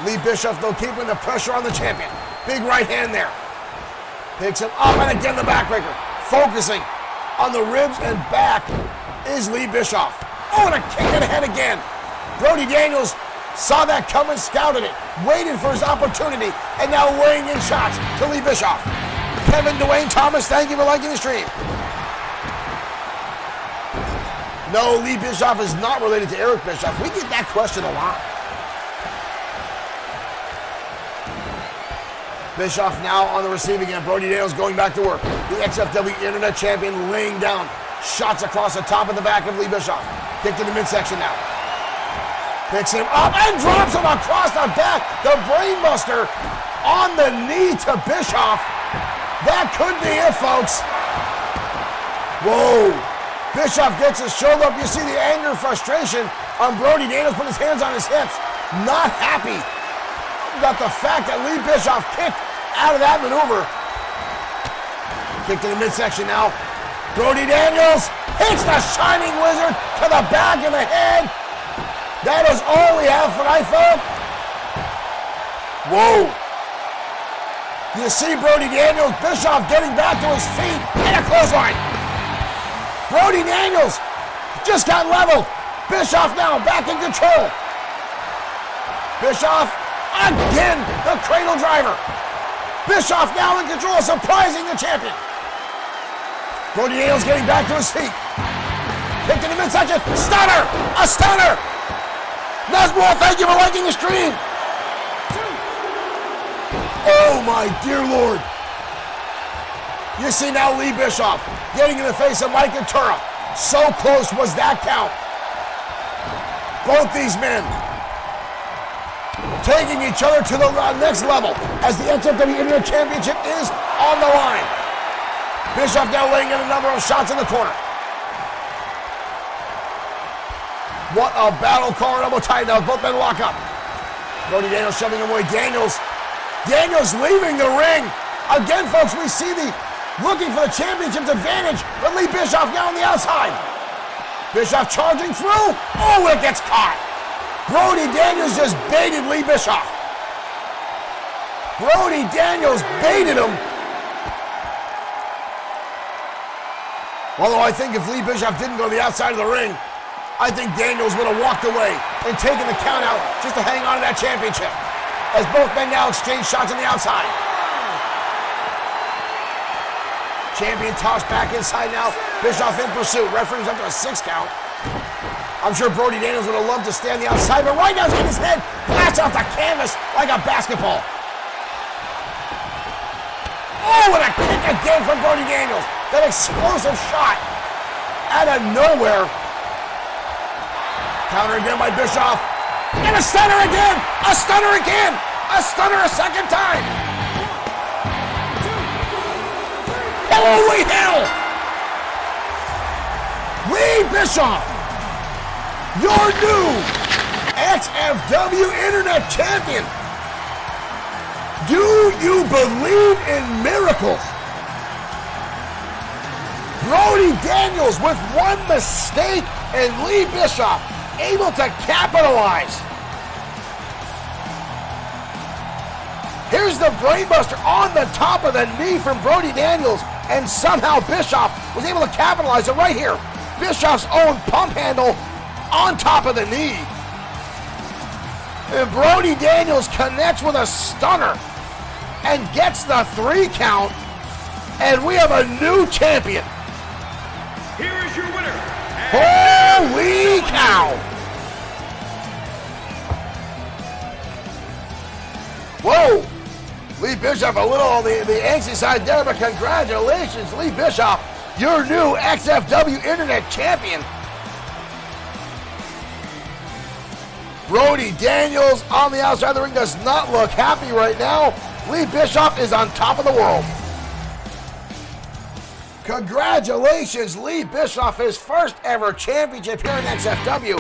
Lee Bischoff, though, keeping the pressure on the champion. Big right hand there. Picks him up, and again the backbreaker. Focusing on the ribs and back is Lee Bischoff. Oh, and a kick to the head again. Brody Daniels saw that coming, scouted it, waited for his opportunity, and now weighing in shots to Lee Bischoff. Kevin Dwayne Thomas, thank you for liking the stream. No, Lee Bischoff is not related to Eric Bischoff. We get that question a lot. Bischoff now on the receiving end. Brody Daniels going back to work. The XFW Internet Champion laying down shots across the top and the back of Lee Bischoff. Kick to the midsection now. Picks him up and drops him across the back. The brainbuster on the knee to Bischoff. That could be it, folks. Whoa. Bischoff gets his shoulder up. You see the anger and frustration on Brody Daniels, put his hands on his hips. Not happy about the fact that Lee Bischoff kicked out of that maneuver. Kick to the midsection now. Brody Daniels hits the Shining Wizard to the back of the head. That is all we have for tonight, folks. Whoa. You see Brody Daniels, Bischoff getting back to his feet, and a clothesline. Brody Daniels just got leveled. Bischoff now back in control. Bischoff again, the cradle driver. Bischoff now in control, surprising the champion. Brody Daniels getting back to his feet. Kick to the midsection, stunner, a stunner. Nesmore, thank you for liking the stream. Oh my dear Lord. You see now Lee Bischoff getting in the face of Mike Ventura. So close was that count. Both these men taking each other to the next level as the XFW Internet Championship is on the line. Bischoff now laying in a number of shots in the corner. What a battle, Colorado tight now. Both men lock up. Brody Daniels shoving him away. Daniels leaving the ring. Again, folks, we see the looking for the championship's advantage, but Lee Bischoff now on the outside. Bischoff charging through. Oh, it gets caught. Brody Daniels just baited Lee Bischoff. Brody Daniels baited him. Although I think if Lee Bischoff didn't go to the outside of the ring, I think Daniels would have walked away and taken the count out just to hang on to that championship. As both men now exchange shots on the outside. Champion tossed back inside now. Bischoff in pursuit. Referee's up to a 6 count. I'm sure Brody Daniels would have loved to stay on the outside, but right now he's getting his head blasted off the canvas like a basketball. Oh, and a kick again from Brody Daniels. That explosive shot out of nowhere. Counter again by Bischoff. And a stunner again! A stunner again! A stunner a second time! Holy hell! Lee Bischoff, your new XFW Internet Champion. Do you believe in miracles? Brody Daniels with one mistake and Lee Bischoff able to capitalize. Here's the brainbuster on the top of the knee from Brody Daniels, and somehow Bischoff was able to capitalize it right here. Bischoff's own pump handle on top of the knee. And Brody Daniels connects with a stunner and gets the 3 count, and we have a new champion. Here is your winner. Holy cow! Whoa! Lee Bischoff a little on the angsty side there, but congratulations, Lee Bischoff, your new XFW Internet Champion. Brody Daniels on the outside of the ring does not look happy right now. Lee Bischoff is on top of the world. Congratulations, Lee Bischoff, his first ever championship here in XFW.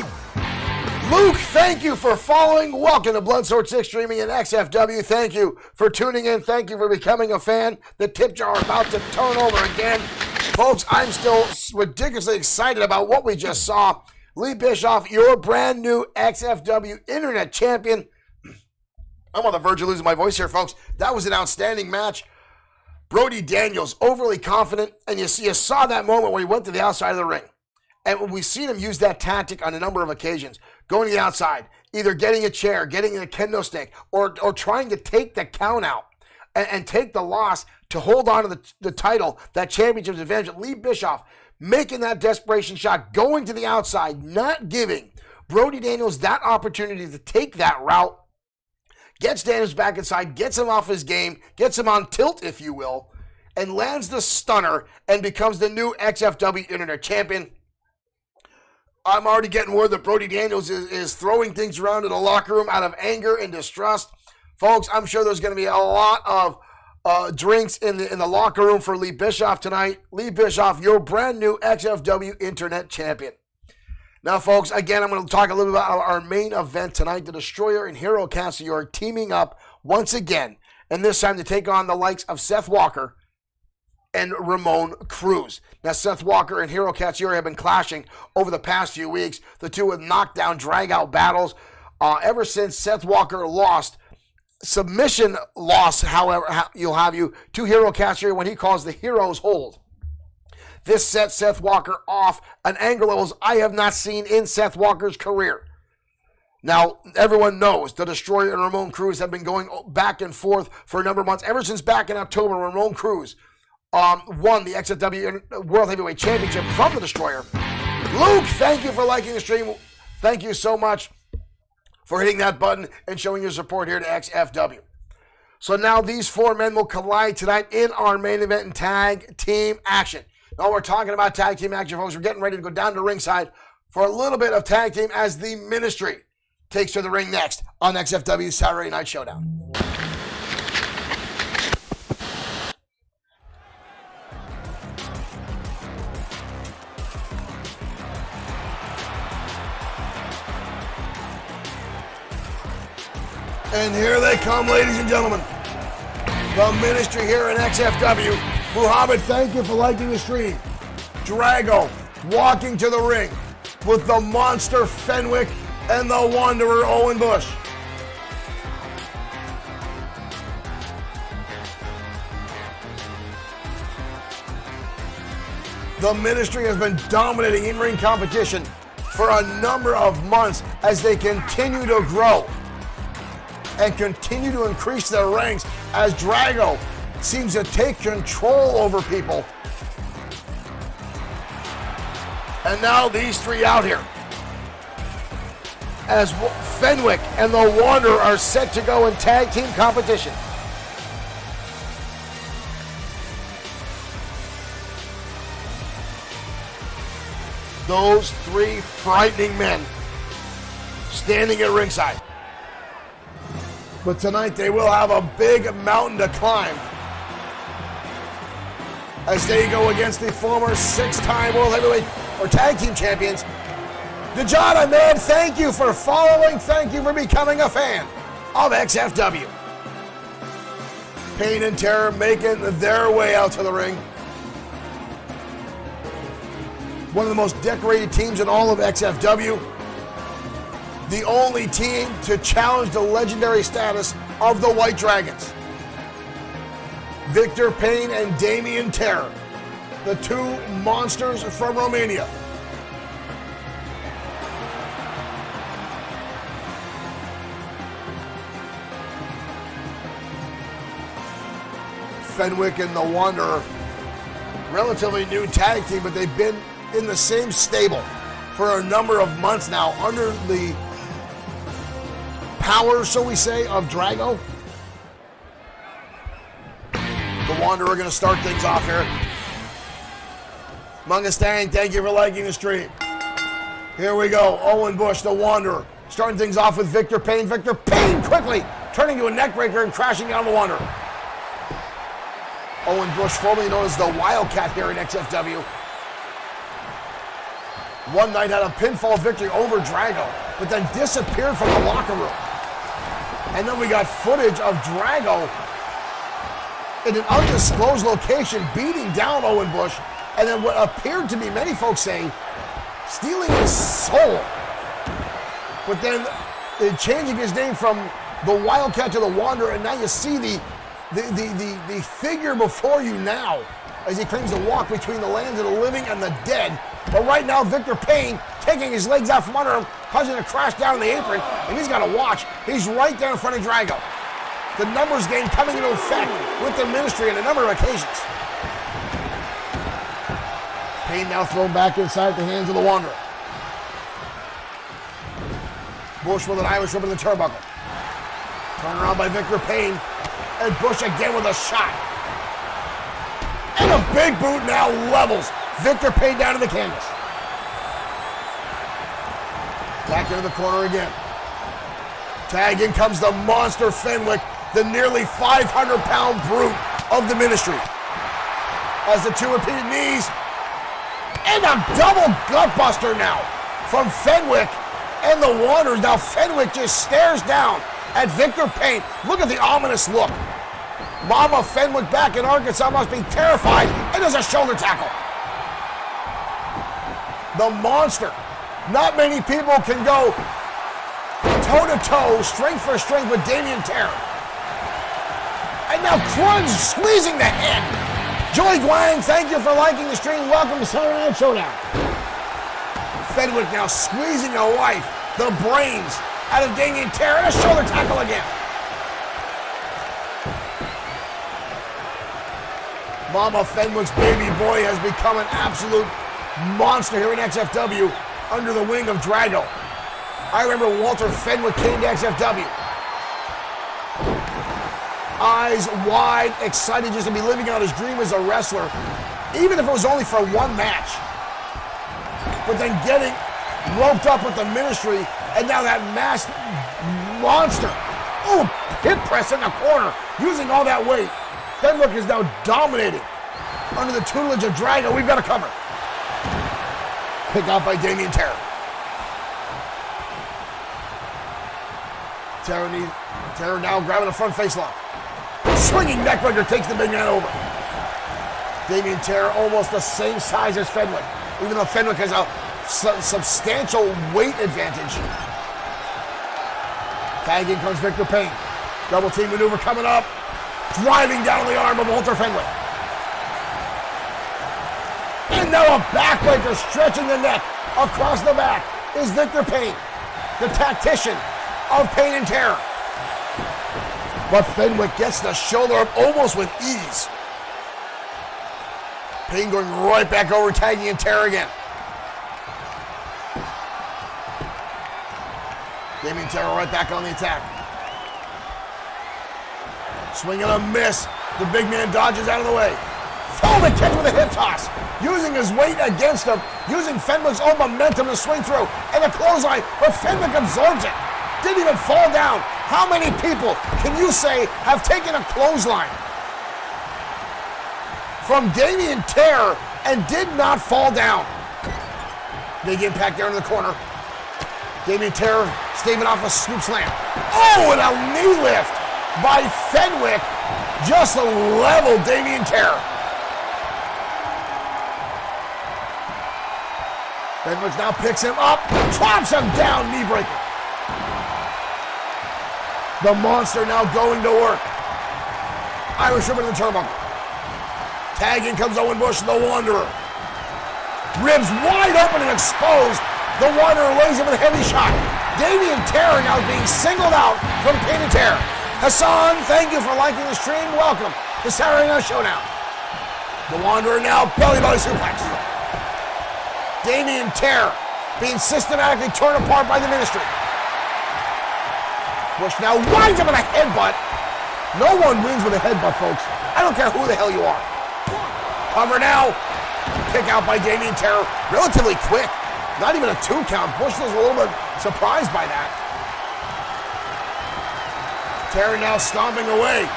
Luke, thank you for following. Welcome to Bloodsport 6 streaming in XFW. Thank you for tuning in. Thank you for becoming a fan. The tip jar about to turn over again. Folks, I'm still ridiculously excited about what we just saw. Lee Bischoff, your brand new XFW Internet Champion. I'm on the verge of losing my voice here, folks. That was an outstanding match. Brody Daniels, overly confident, and you saw that moment where he went to the outside of the ring. And we've seen him use that tactic on a number of occasions, going to the outside, either getting a chair, getting a kendo stick, or trying to take the count out and take the loss to hold on to the title, that championship advantage. Lee Bischoff making that desperation shot, going to the outside, not giving Brody Daniels that opportunity to take that route. Gets Daniels back inside, gets him off his game, gets him on tilt, if you will, and lands the stunner and becomes the new XFW Internet Champion. I'm already getting word that Brody Daniels is throwing things around in the locker room out of anger and distrust. Folks, I'm sure there's going to be a lot of drinks in the locker room for Lee Bischoff tonight. Lee Bischoff, your brand new XFW Internet Champion. Now, folks, again, I'm going to talk a little bit about our main event tonight. The Destroyer and Hero Castle are teaming up once again, and this time to take on the likes of Seth Walker and Ramon Cruz. Now, Seth Walker and Hero Katsuyori have been clashing over the past few weeks. The two with knockdown, drag-out battles. Ever since Seth Walker lost, submission loss, however, you'll have you to Hero Katsuyori when he calls the Hero's Hold. This set Seth Walker off at anger levels I have not seen in Seth Walker's career. Now, everyone knows the Destroyer and Ramon Cruz have been going back and forth for a number of months. Ever since back in October, Ramon Cruz won the XFW World Heavyweight Championship from the Destroyer. Luke, thank you for liking the stream. Thank you so much for hitting that button and showing your support here to XFW. So now these 4 men will collide tonight in our main event in tag team action. Now we're talking about tag team action, folks. We're getting ready to go down to ringside for a little bit of tag team as the Ministry takes to the ring next on XFW Saturday Night Showdown. And here they come, ladies and gentlemen. The ministry here in XFW. Muhammad, thank you for liking the stream. Drago walking to the ring with the monster Fenwick and the wanderer Owen Bush. The ministry has been dominating in-ring competition for a number of months as they continue to grow and continue to increase their ranks as Drago seems to take control over people. And now these three out here as Fenwick and the Wanderer are set to go in tag team competition. Those three frightening men standing at ringside. But tonight they will have a big mountain to climb as they go against the former 6-time World Heavyweight or Tag Team Champions. Dejana, man, thank you for following. Thank you for becoming a fan of XFW. Pain and Terror making their way out to the ring. One of the most decorated teams in all of XFW. The only team to challenge the legendary status of the White Dragons. Victor Payne and Damien Terror, the two monsters from Romania. Fenwick and the Wanderer, relatively new tag team, but they've been in the same stable for a number of months now under the power, so we say, of Drago. The Wanderer going to start things off here. Mungastang, thank you for liking the stream. Here we go. Owen Bush, the Wanderer, starting things off with Victor Payne. Victor Payne quickly turning to a neckbreaker and crashing down the Wanderer. Owen Bush, formerly known as the Wildcat here in XFW. One night had a pinfall victory over Drago, but then disappeared from the locker room. And then we got footage of Drago in an undisclosed location beating down Owen Bush, and then what appeared to be, many folks say, stealing his soul. But then changing his name from the Wildcat to the Wanderer, and now you see the figure before you now as he claims to walk between the lands of the living and the dead. But right now, Victor Payne taking his legs out from under him, causing a crash down in the apron, and he's got to watch. He's right there in front of Drago. The numbers game coming into effect with the ministry on a number of occasions. Payne now thrown back inside the hands of the Wanderer. Bush with an Irish whip in the turnbuckle. Turned around by Victor Payne, and Bush again with a shot. And a big boot now levels Victor Payne down to the canvas. Back into the corner again. Tag in comes the monster Fenwick, the nearly 500-pound brute of the ministry. As the two repeated knees. And a double gutbuster now from Fenwick and the Wanderers. Now Fenwick just stares down at Victor Payne. Look at the ominous look. Mama Fenwick back in Arkansas must be terrified, and there's a shoulder tackle. The monster. Not many people can go toe-to-toe, strength for strength with Damien Terror. And now Crunch squeezing the head. Joey Guang, thank you for liking the stream. Welcome to Saturday Night Showdown. Fenwick now squeezing the life, the brains out of Damien Terror, and a shoulder tackle again. Mama Fenwick's baby boy has become an absolute monster here in XFW under the wing of Drago. I remember Walter Fenwick came to XFW. Eyes wide, excited just to be living out his dream as a wrestler, even if it was only for one match. But then getting roped up with the ministry, and now that masked monster. Oh, hip press in the corner, using all that weight. Fenwick is now dominating under the tutelage of Drago. We've got to cover. Picked out by Damien Terror. Terror now grabbing a front face lock. Swinging neckbreaker takes the big man over. Damien Terror almost the same size as Fenwick, even though Fenwick has a substantial weight advantage. Tag in comes Victor Payne. Double team maneuver coming up. Driving down the arm of Walter Fenwick. And now a backbreaker stretching the neck across the back is Victor Payne, the tactician of Pain and Terror. But Fenwick gets the shoulder up almost with ease. Payne going right back over, tagging in Terror again. Damien Terror right back on the attack. Swing and a miss. The big man dodges out of the way. Fenwick catch with a hip toss. Using his weight against him. Using Fenwick's own momentum to swing through. And a clothesline, but Fenwick absorbs it. Didn't even fall down. How many people can you say have taken a clothesline from Damien Terror and did not fall down? Big impact there in the corner. Damien Terror staving off a scoop slam. Oh, and a knee lift by Fenwick just leveled Damien Terror. Fenwick now picks him up, drops him down, knee breaker. The monster now going to work. Irish Whip in the turnbuckle. Tag in comes Owen Bush, the Wanderer. Ribs wide open and exposed. The Wanderer lays him with a heavy shot. Damien Terror now being singled out from Pain and Terror. Hassan, thank you for liking the stream. Welcome to Saturday Night Showdown. The Wanderer now belly suplex. Damien Terror being systematically torn apart by the Ministry. Bush now winds up in a headbutt. No one wins with a headbutt, folks. I don't care who the hell you are. Cover now. Kick out by Damien Terror. Relatively quick. Not even a 2 count. Bush was a little bit surprised by that. Terror now stomping away.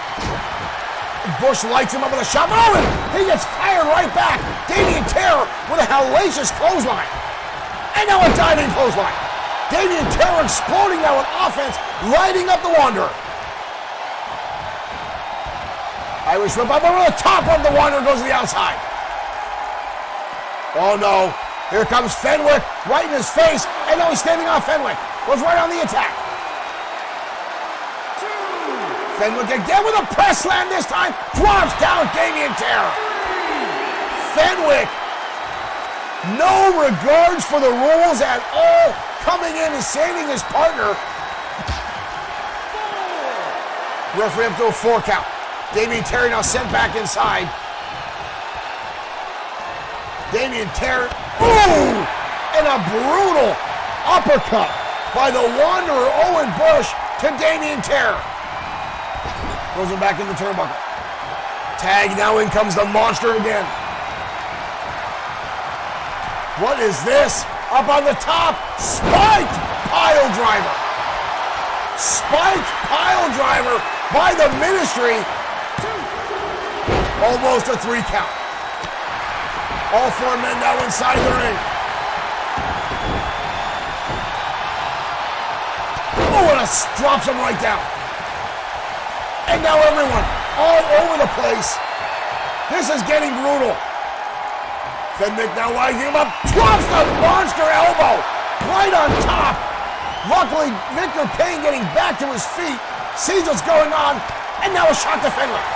Bush lights him up with a shot. Oh, and he gets fired right back. Damien Terror with a hellacious clothesline. And now a diving clothesline. Damien Terror exploding now with offense, lighting up the Wanderer. Irish Whip up over the top of the Wanderer, goes to the outside. Oh no, here comes Fenwick, right in his face, and now he's standing off Fenwick. Goes right on the attack. Fenwick again with a press slam this time, drops down Damien Terror. Fenwick, no regards for the rules at all, coming in and saving his partner. Referee up to a 4 count. Damien Terror now sent back inside. Damien Terror, ooh! And a brutal uppercut by the Wanderer Owen Bush to Damien Terror. Goes him back in the turnbuckle. Tag, now in comes the monster again. What is this? Up on the top, spiked pile driver. Spiked pile driver by the Ministry. Almost a 3 count. All 4 men now inside the ring. Oh, and drops him right down. And now everyone all over the place. This is getting brutal. Fenwick now lighting him up, drops the monster elbow right on top. Luckily, Victor Payne getting back to his feet, sees what's going on, and now a shot to Fenwick.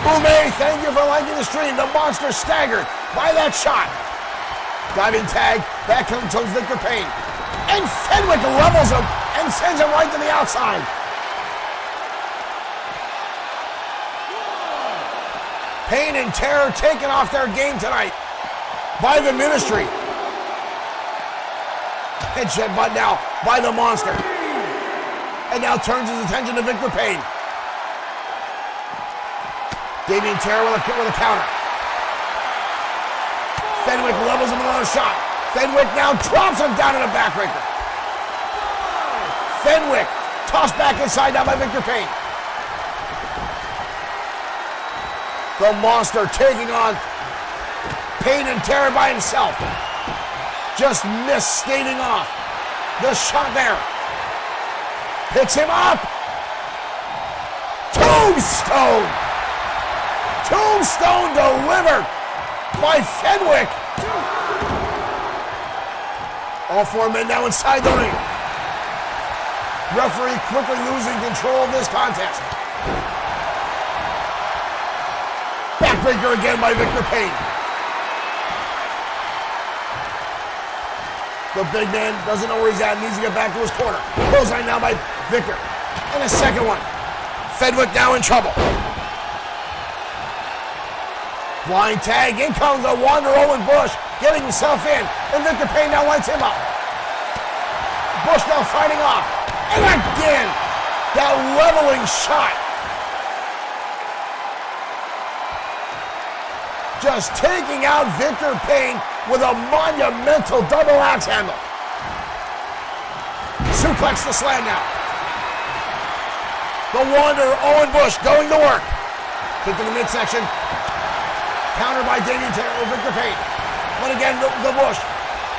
Ume, thank you for liking the stream. The monster staggered by that shot. Diving tag, back comes Victor Payne. And Fenwick levels him and sends him right to the outside. Pain and Terror taking off their game tonight by the Ministry. Headshot butt now by the monster. And now turns his attention to Victor Payne. Damien Terror with a counter. Fenwick levels him with another shot. Fenwick now drops him down in a backbreaker. Fenwick tossed back inside now by Victor Payne. The monster taking on Pain and Terror by himself. Just missed staving off the shot there. Picks him up. Tombstone. Tombstone delivered by Fenwick. All 4 men now inside the ring. Referee quickly losing control of this contest. Backbreaker again by Victor Payne. The big man doesn't know where he's at, needs to get back to his corner. Clothesline now by Victor. And a second one. Fenwick now in trouble. Blind tag, in comes the Wanderer Owen Bush, getting himself in, and Victor Payne now lights him up. Bush now fighting off, and again, that leveling shot. Just taking out Victor Payne with a monumental double axe handle. Suplex the slam now. The Wanderer Owen Bush going to work. Kick in the midsection. Counter by Damien Terrell, Victor Payne. But again, the Bush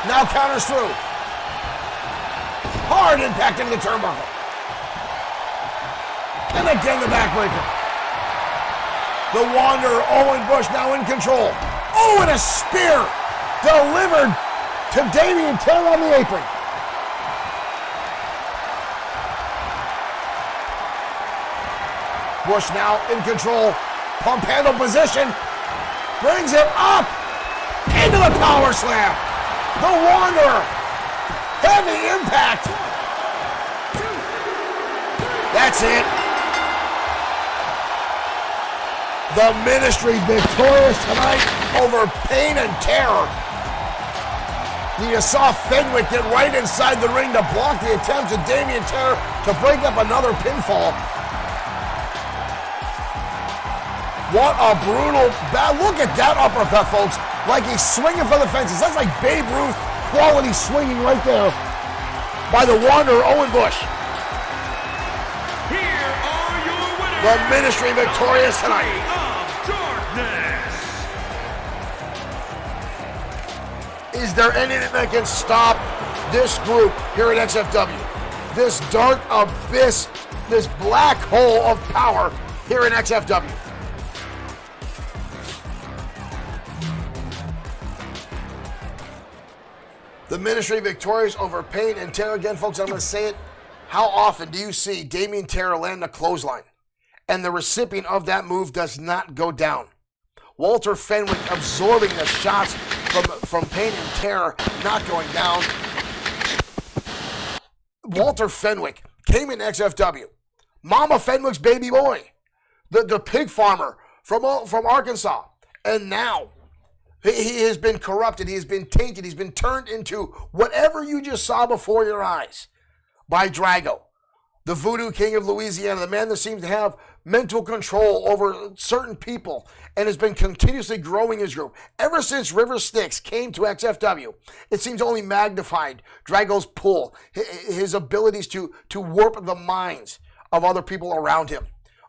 now counters through. Hard impact into the turnbuckle. And again, the backbreaker. The Wanderer, Owen Bush, now in control. Oh, and a spear delivered to Damien Terrell on the apron. Bush now in control. Pump handle position. Brings him up into the power slam. The Wanderer. Heavy impact. That's it. The Ministry victorious tonight over Pain and Terror. You saw Fenwick get right inside the ring to block the attempts of Damien Terror to break up another pinfall. What a brutal battle. Look at that uppercut, folks. Like he's swinging for the fences. That's like Babe Ruth quality swinging right there by the Wanderer, Owen Bush. Here are your winners. The Ministry victorious tonight. Darkness. Is there anything that can stop this group here at XFW? This dark abyss, this black hole of power here in XFW. The Ministry victorious over Pain and Terror. Again, folks, I'm going to say it. How often do you see Damien Terror land a clothesline and the recipient of that move does not go down? Walter Fenwick absorbing the shots from Pain and Terror, not going down. Walter Fenwick came in XFW. Mama Fenwick's baby boy. The pig farmer from Arkansas. And now he has been corrupted. He has been tainted. He's been turned into whatever you just saw before your eyes by Drago, the voodoo king of Louisiana, the man that seems to have mental control over certain people and has been continuously growing his group. Ever since River Styx came to XFW, it seems only magnified Drago's pull, his abilities to warp the minds of other people around him.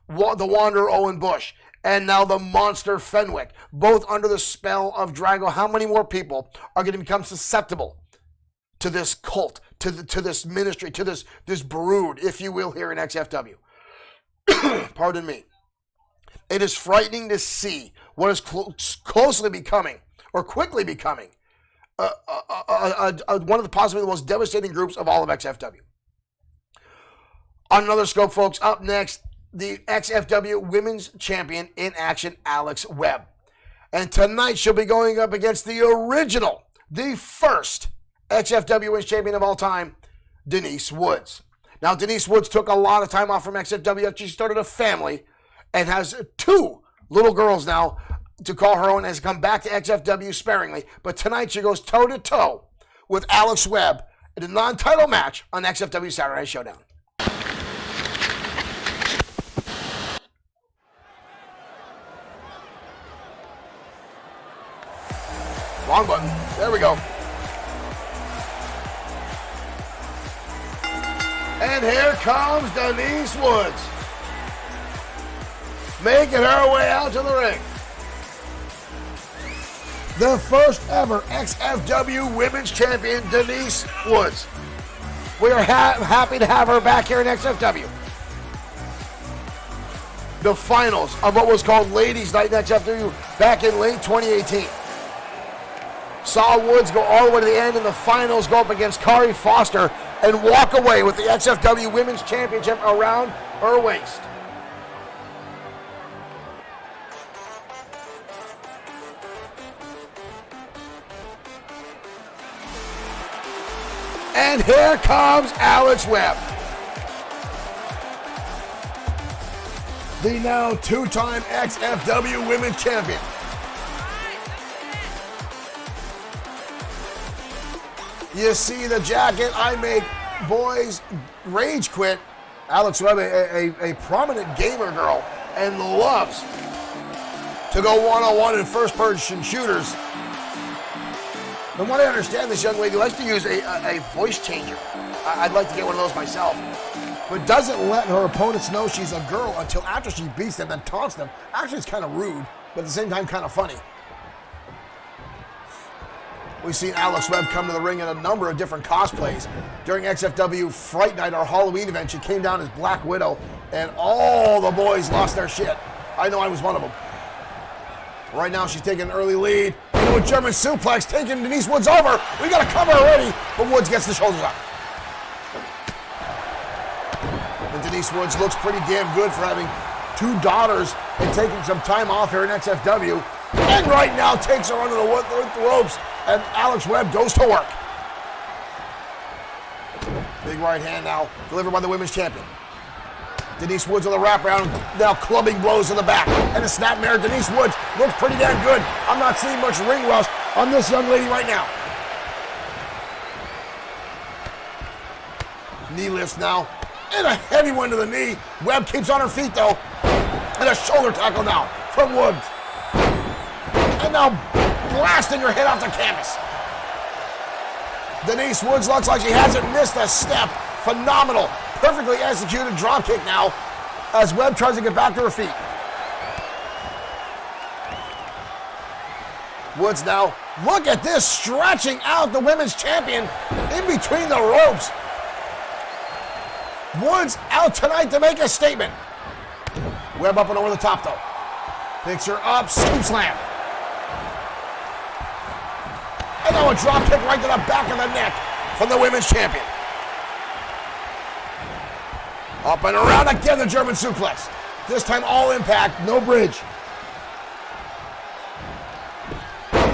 The Wanderer Owen Bush, and now the monster Fenwick, both under the spell of Drago. How many more people are going to become susceptible to this cult, to this ministry, to this brood, if you will, here in XFW? Pardon me. It is frightening to see what is closely becoming, or quickly becoming, one of the possibly the most devastating groups of all of XFW. On another scope, folks, up next, the XFW Women's Champion in action, Alex Webb. And tonight she'll be going up against the original, the first XFW Women's Champion of all time, Denise Woods. Now, Denise Woods took a lot of time off from XFW after she started a family and has 2 little girls now to call her own and has come back to XFW sparingly. But tonight she goes toe-to-toe with Alex Webb in a non-title match on XFW Saturday Night Showdown. Wrong button. There we go. And here comes Denise Woods, making her way out to the ring. The first ever XFW Women's Champion, Denise Woods. We are happy to have her back here in XFW. The finals of what was called Ladies Night in XFW back in late 2018. Saw Woods go all the way to the end in the finals, go up against Kari Foster, and walk away with the XFW Women's Championship around her waist. And here comes Alex Webb. The now two-time XFW Women's Champion. You see the jacket, I make boys rage quit. Alex Webb, a prominent gamer girl, and loves to go one-on-one in first-person shooters. From what I understand, this young lady likes to use a voice changer. I'd like to get one of those myself. But doesn't let her opponents know she's a girl until after she beats them and taunts them. Actually, it's kind of rude, but at the same time, kind of funny. We've seen Alex Webb come to the ring in a number of different cosplays. During XFW Fright Night, our Halloween event, she came down as Black Widow, and all the boys lost their shit. I know I was one of them. Right now, she's taking an early lead. Into a German suplex, taking Denise Woods over. We got a cover already, but Woods gets the shoulders up. And Denise Woods looks pretty damn good for having two daughters and taking some time off here in XFW. And right now takes her under the ropes, and Alex Webb goes to work. Big right hand now, delivered by the women's champion. Denise Woods on the wraparound, now clubbing blows in the back. And a snapmare. Denise Woods looks pretty damn good. I'm not seeing much ring rust on this young lady right now. Knee lifts now, and a heavy one to the knee. Webb keeps on her feet though. And a shoulder tackle now from Woods. And now blasting her head off the canvas. Denise Woods looks like she hasn't missed a step. Phenomenal. Perfectly executed drop kick now as Webb tries to get back to her feet. Woods now, look at this, stretching out the women's champion in between the ropes. Woods out tonight to make a statement. Webb up and over the top though. Picks her up, scoop slam. And now a drop kick right to the back of the neck from the women's champion. Up and around again, the German suplex. This time all impact, no bridge.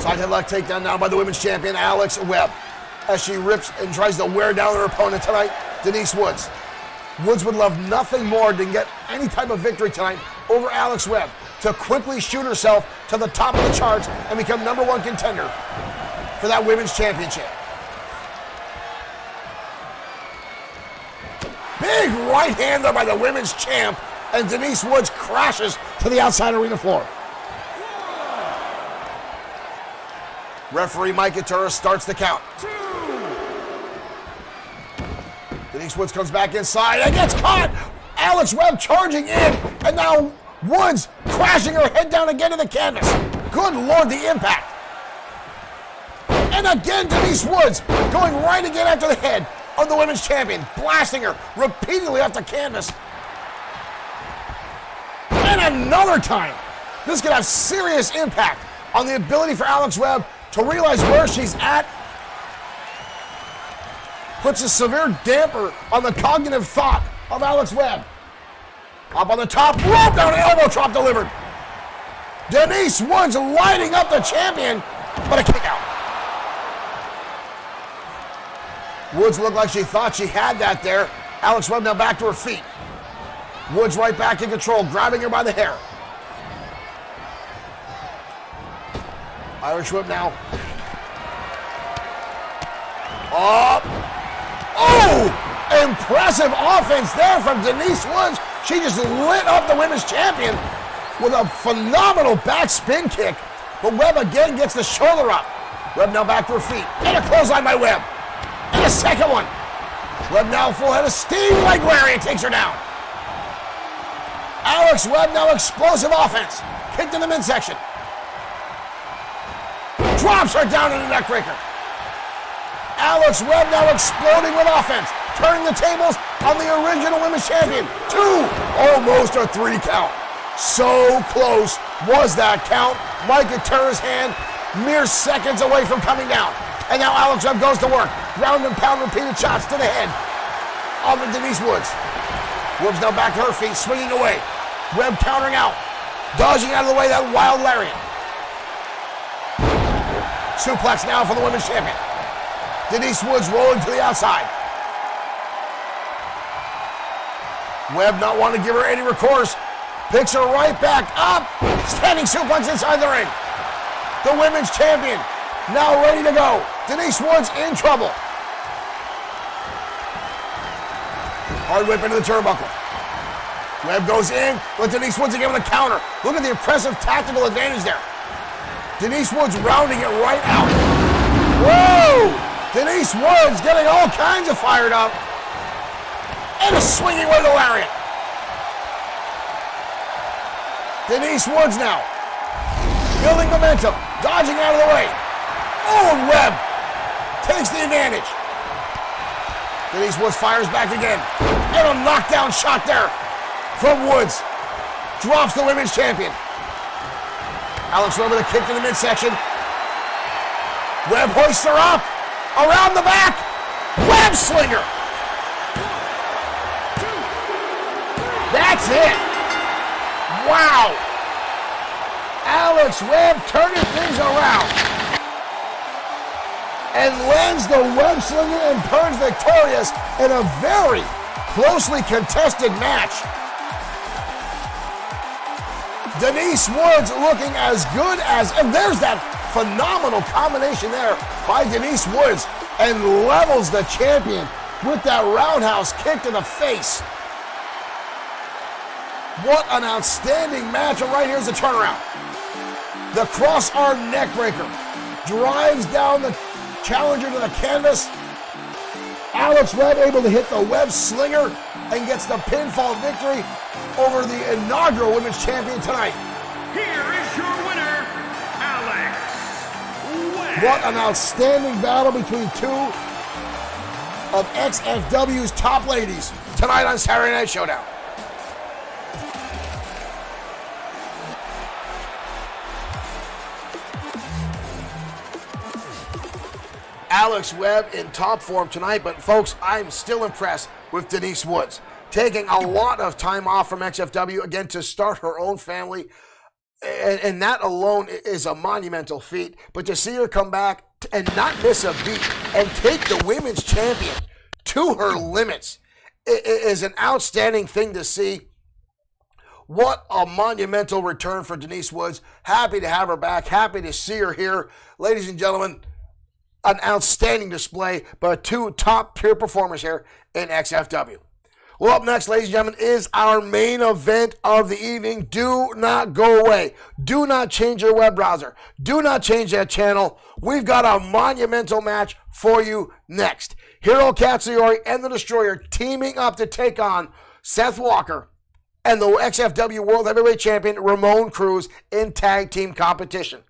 Side headlock takedown now by the women's champion, Alex Webb. As she rips and tries to wear down her opponent tonight, Denise Woods. Woods would love nothing more than get any type of victory tonight over Alex Webb to quickly shoot herself to the top of the charts and become #1 contender for that women's championship. Big right hander by the women's champ, and Denise Woods crashes to the outside arena floor. Referee Mike Itura starts the count. 2. Denise Woods comes back inside and gets caught. Alex Webb charging in, and now Woods crashing her head down again to the canvas. Good Lord, the impact. And again, Denise Woods going right again after the head of the women's champion, blasting her repeatedly off the canvas. And another time. This could have serious impact on the ability for Alex Webb to realize where she's at. Puts a severe damper on the cognitive thought of Alex Webb. Up on the top rope, down an elbow drop delivered. Denise Woods lighting up the champion, but a kick out. Woods looked like she thought she had that there. Alex Webb now back to her feet. Woods right back in control, grabbing her by the hair. Irish whip now. Up. Oh! Impressive offense there from Denise Woods. She just lit up the women's champion with a phenomenal back spin kick. But Webb again gets the shoulder up. Webb now back to her feet. And a clothesline by Webb. And a second one. Webb now full head of steam like Lariat takes her down. Alex Webb now explosive offense. Kicked in the midsection. Drops her down in the neckbreaker. Alex Webb now exploding with offense. turning the tables on the original women's champion. 2, almost a 3 count. So close was that count. Micah Turner's hand mere seconds away from coming down. And now Alex Webb goes to work. Ground and pound repeated shots to the head of Denise Woods. Woods now back to her feet, swinging away. Webb countering out. Dodging out of the way that wild lariat. Suplex now for the women's champion. Denise Woods rolling to the outside. Webb not wanting to give her any recourse. Picks her right back up. Standing suplex inside the ring. The women's champion now ready to go. Denise Woods in trouble. Hard whip into the turnbuckle. Webb goes in, but Denise Woods again with a counter. Look at the impressive tactical advantage there. Denise Woods rounding it right out. Whoa! Denise Woods getting all kinds of fired up. And a swinging with a lariat. Denise Woods now. Building momentum. Dodging out of the way. Oh, and Webb takes the advantage. Denise Woods fires back again. And a knockdown shot there from Woods. Drops the women's champion. Alex Webb with a kick to the midsection. Webb hoists her up. Around the back. Web slinger. That's it. Wow. Alex Webb turning things around. And lands the web slinger and turns victorious in a very closely contested match. Denise Woods looking as good as, and there's that phenomenal combination there by Denise Woods, and levels the champion with that roundhouse kick to the face. What an outstanding match, and right here's the turnaround. The cross-arm neckbreaker drives down the challenger to the canvas. Alex Webb able to hit the web slinger and gets the pinfall victory over the inaugural women's champion tonight. Here is your winner, Alex Webb. What an outstanding battle between two of XFW's top ladies tonight on Saturday Night Showdown. Alex Webb in top form tonight, but folks, I'm still impressed with Denise Woods. Taking a lot of time off from XFW, again, to start her own family, and that alone is a monumental feat. But to see her come back and not miss a beat and take the women's champion to her limits is an outstanding thing to see. What a monumental return for Denise Woods. Happy to have her back. Happy to see her here. Ladies and gentlemen, an outstanding display by two top tier performers here in XFW. Well, up next, ladies and gentlemen, is our main event of the evening. Do not go away. Do not change your web browser. Do not change that channel. We've got a monumental match for you next. Hiro Katsuyori and the Destroyer teaming up to take on Seth Walker and the XFW World Heavyweight Champion Ramon Cruz in tag team competition.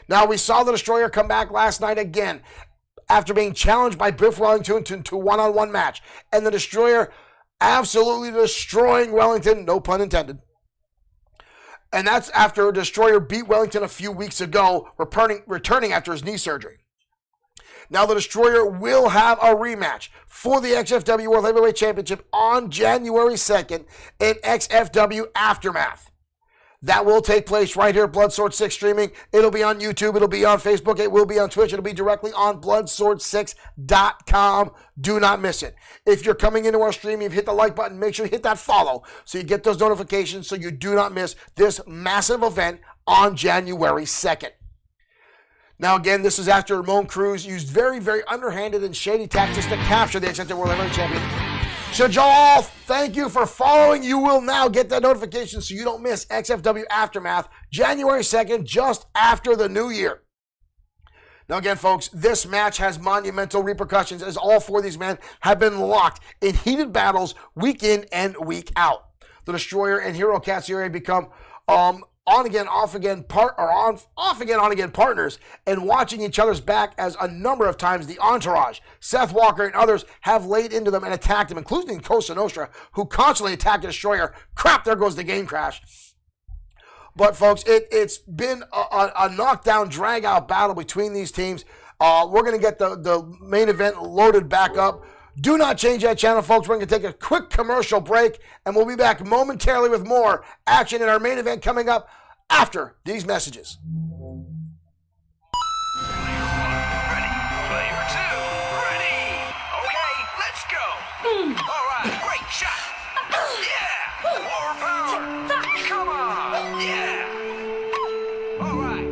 Now, we saw the Destroyer come back last night again after being challenged by Biff Wellington to a one-on-one match. And the Destroyer absolutely destroying Wellington, no pun intended. And that's after Destroyer beat Wellington a few weeks ago, returning after his knee surgery. Now, the Destroyer will have a rematch for the XFW World Heavyweight Championship on January 2nd in XFW Aftermath. That will take place right here at Bloodsword 6 streaming. It'll be on YouTube. It'll be on Facebook. It will be on Twitch. It'll be directly on bloodsword6.com. Do not miss it. If you're coming into our stream, you've hit the like button, make sure you hit that follow so you get those notifications so you do not miss this massive event on January 2nd. Now, again, this is after Ramon Cruz used very, very underhanded and shady tactics to capture the XFW World Heavyweight Champion. So, y'all, thank you for following. You will now get that notification so you don't miss XFW Aftermath, January 2nd, just after the new year. Now, again, folks, this match has monumental repercussions as all four of these men have been locked in heated battles week in and week out. The Destroyer and Hiro Katsuyori become on again, off again, off again, on again partners, and watching each other's back as a number of times the Entourage, Seth Walker, and others have laid into them and attacked them, including Cosa Nostra, who constantly attacked the Destroyer. Crap, there goes the game crash. But folks, it's been a knockdown, drag-out battle between these teams. We're going to get the main event loaded back up. Do not change that channel, folks. We're going to take a quick commercial break, and we'll be back momentarily with more action in our main event coming up after these messages. Ready. Player 2, ready. Okay, let's go. All right, great shot. Yeah, more power. Come on. Yeah. All right.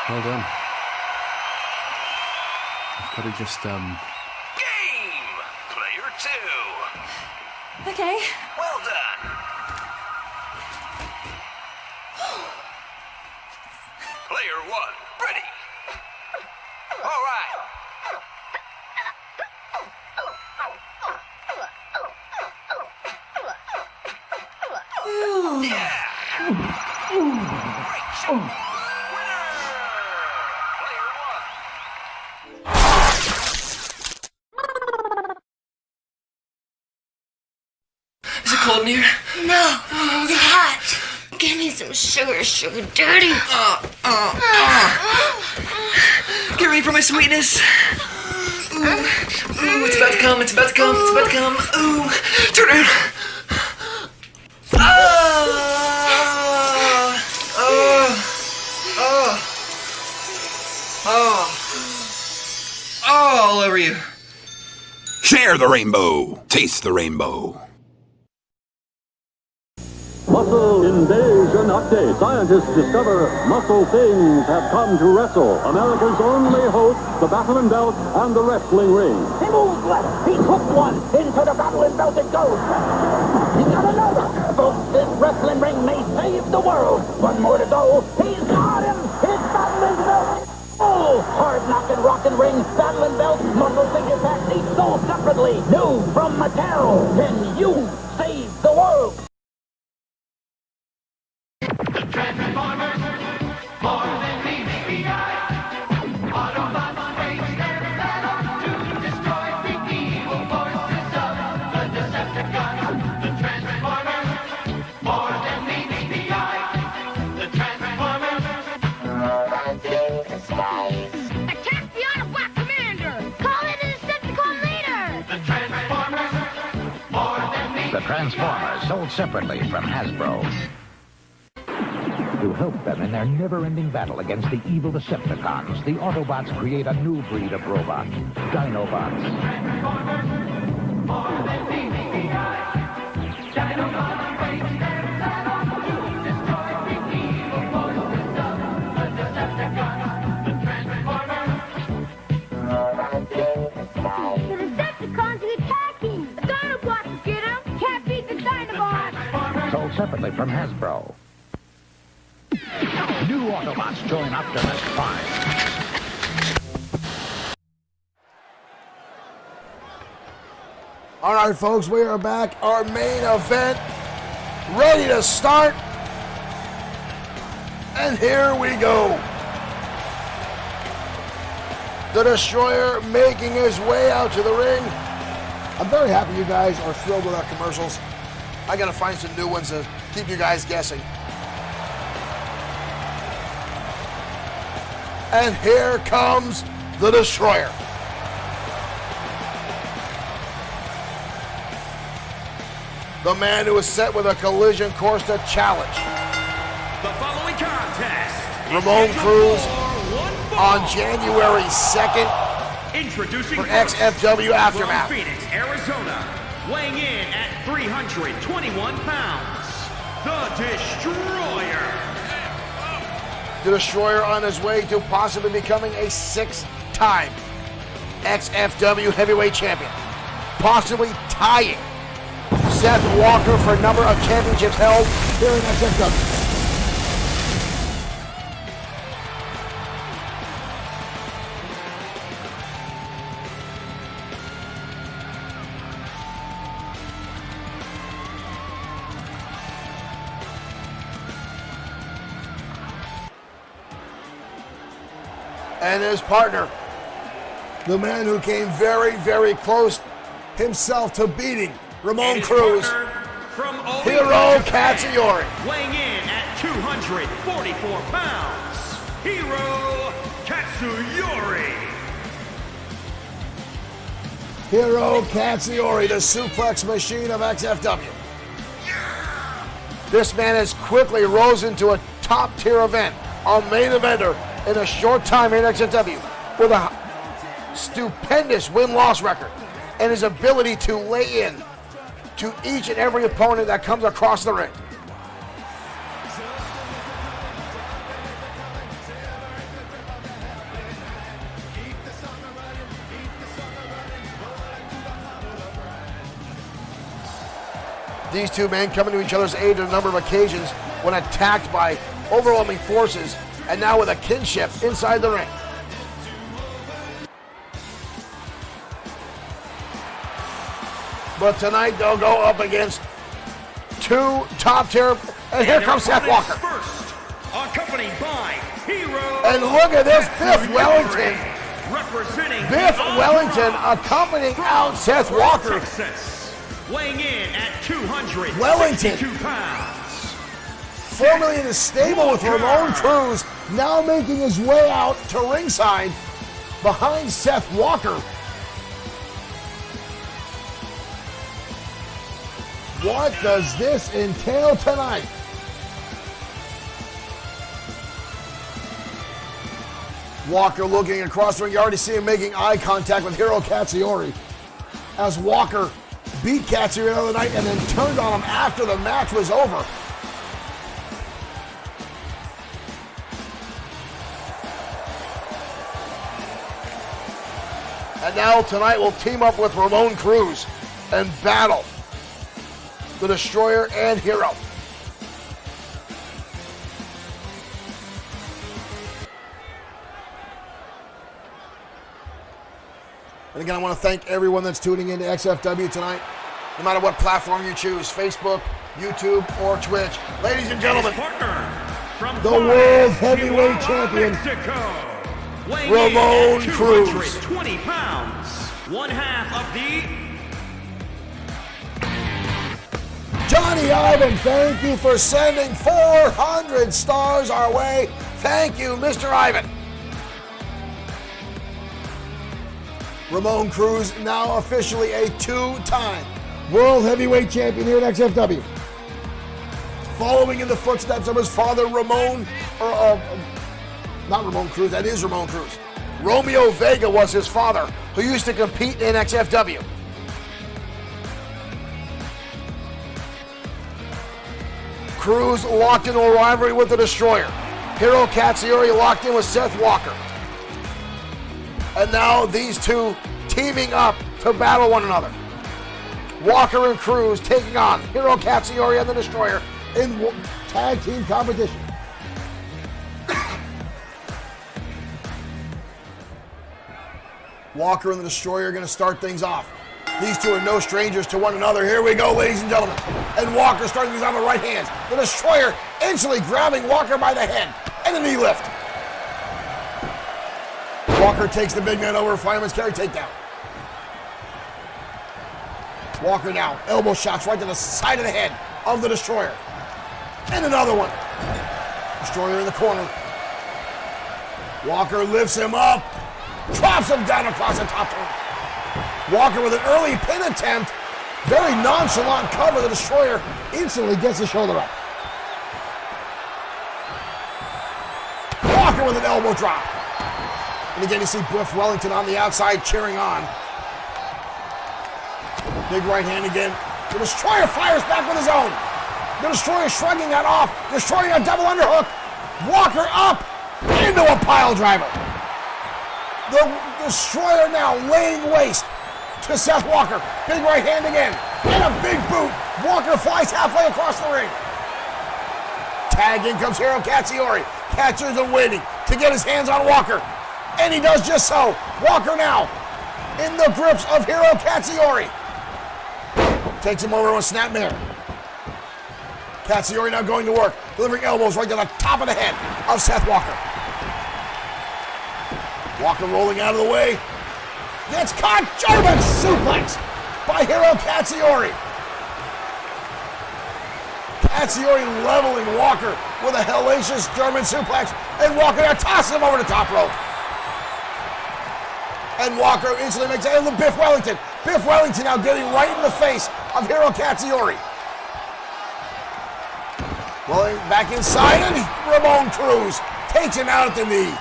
Well done. I've got to just, Game. Player 2. Okay. Well done. Player 1, ready. All right. Yeah. Great shot. Winner. Player 1. Is it cold in here? No, it's hot. Give me some sugar daddy. Get ready for my sweetness. Ooh, it's about to come, it's about to come, it's about to come. Ooh, turn around. All over you. Share the rainbow. Taste the rainbow. Muscle Invasion Update. Scientists discover muscle things have come to wrestle. America's only host, the Battle and Belt, and the wrestling ring. He moves left. He took one. Into the Battle and Belt it goes. He got another. Folks, this wrestling ring may save the world. One more to go. He's got him. His Battle and Belt. Oh, hard knocking, rockin' ring, Battle and Belt, muscle figure packs each sold separately. New from Mattel. Can you save the world? Transformers, more than meets the eye. Autobots race their battle to destroy the evil forces of the Decepticons. The Transformers, more than meets the eye. The Transformers. Attack the Autobot commander. Call in the Decepticon leader. The Transformers, more than meets The Transformers, sold separately from Hasbro. To help them in their never-ending battle against the evil Decepticons, the Autobots create a new breed of robots, Dinobots. more than meets the eye. Dinobots race their battle to destroy the evil forces of the Decepticons. The Transformers. The Decepticons are attacking. The Dinobots will get them. Can't beat the Dinobots. Sold separately from Hasbro. New Autobots join Optimus Prime. All right, folks, we are back. Our main event ready to start. And here we go. The Destroyer making his way out to the ring. I'm very happy you guys are thrilled with our commercials. I got to find some new ones to keep you guys guessing. And here comes the Destroyer. The man who is set with a collision course to challenge The following contest Ramon Cruz on January 2nd introducing for XFW from Aftermath. Phoenix, Arizona, weighing in at 321 pounds, the Destroyer. The Destroyer on his way to possibly becoming a 6-time XFW heavyweight champion, possibly tying Seth Walker for a number of championships held here in XFW. And his partner, the man who came very, very close himself to beating Ramon Cruz, Hiro Katsuyori. Weighing in at 244 pounds, Hiro Katsuyori. Hiro Katsuyori, the suplex machine of XFW. This man has quickly rose into a top-tier event, a main eventer in a short time here in XFW, with a stupendous win-loss record and his ability to lay in to each and every opponent that comes across the ring. These two men coming to each other's aid on a number of occasions when attacked by overwhelming forces, and now with a kinship inside the ring. But tonight they'll go up against two top-tier, and here comes Seth Walker. First, accompanied by Hiro. And look at this, Biff Wellington. Representing Biff Wellington accompanying out Seth Walker. Texas, weighing in at 262 Wellington, pounds. formerly in the stable with Ramon Cruz, now making his way out to ringside behind Seth Walker. What does this entail tonight? Walker looking across the ring. You already see him making eye contact with Hiro Katsuyori as Walker beat Katsuyori the other night and then turned on him after the match was over. And now tonight we'll team up with Ramon Cruz and battle the Destroyer and Hiro. And again, I want to thank everyone that's tuning into XFW tonight, no matter what platform you choose, Facebook, YouTube, or Twitch. Ladies and gentlemen, the World Heavyweight Champion, Ramon Cruz. 20 pounds, one half of the Johnny Ivan, thank you for sending 400 stars our way. Thank you, Mr. Ivan. Ramon Cruz, now officially a two-time World Heavyweight Champion here at XFW. Following in the footsteps of his father, not Ramon Cruz, that is Ramon Cruz. Romeo Vega was his father, who used to compete in XFW. Cruz locked into a rivalry with the Destroyer. Hiro Katsuyori locked in with Seth Walker. And now these two teaming up to battle one another. Walker and Cruz taking on Hiro Katsuyori and the Destroyer in tag team competition. Walker and the Destroyer are going to start things off. These two are no strangers to one another. Here we go, ladies and gentlemen. And Walker starting things on the right hands. The Destroyer instantly grabbing Walker by the head. And a knee lift. Walker takes the big man over, fireman's carry takedown. Walker now, elbow shots right to the side of the head of the Destroyer. And another one. Destroyer in the corner. Walker lifts him up, drops him down across the top rope. Walker with an early pin attempt, very nonchalant cover. The Destroyer instantly gets the shoulder up. Walker with an elbow drop. And again, you see Biff Wellington on the outside cheering on. Big right hand again. The Destroyer fires back with his own. The Destroyer shrugging that off. Destroying a double underhook. Walker up into a pile driver. The Destroyer now laying waste to Seth Walker. Big right hand again. And a big boot. Walker flies halfway across the ring. Tag in comes Hiro Katsuyori. Catchers are waiting to get his hands on Walker. And he does just so. Walker now in the grips of Hiro Katsuyori. Takes him over with a snapmare. Katsuyori now going to work. Delivering elbows right to the top of the head of Seth Walker. Walker rolling out of the way. Gets caught. German suplex by Hiro Katsuyori. Katsuyori leveling Walker with a hellacious German suplex. And Walker now tosses him over the top rope. And Walker instantly makes it. And Biff Wellington. Biff Wellington now getting right in the face of Hiro Katsuyori. Well, back inside, and Ramon Cruz takes him out at the knee.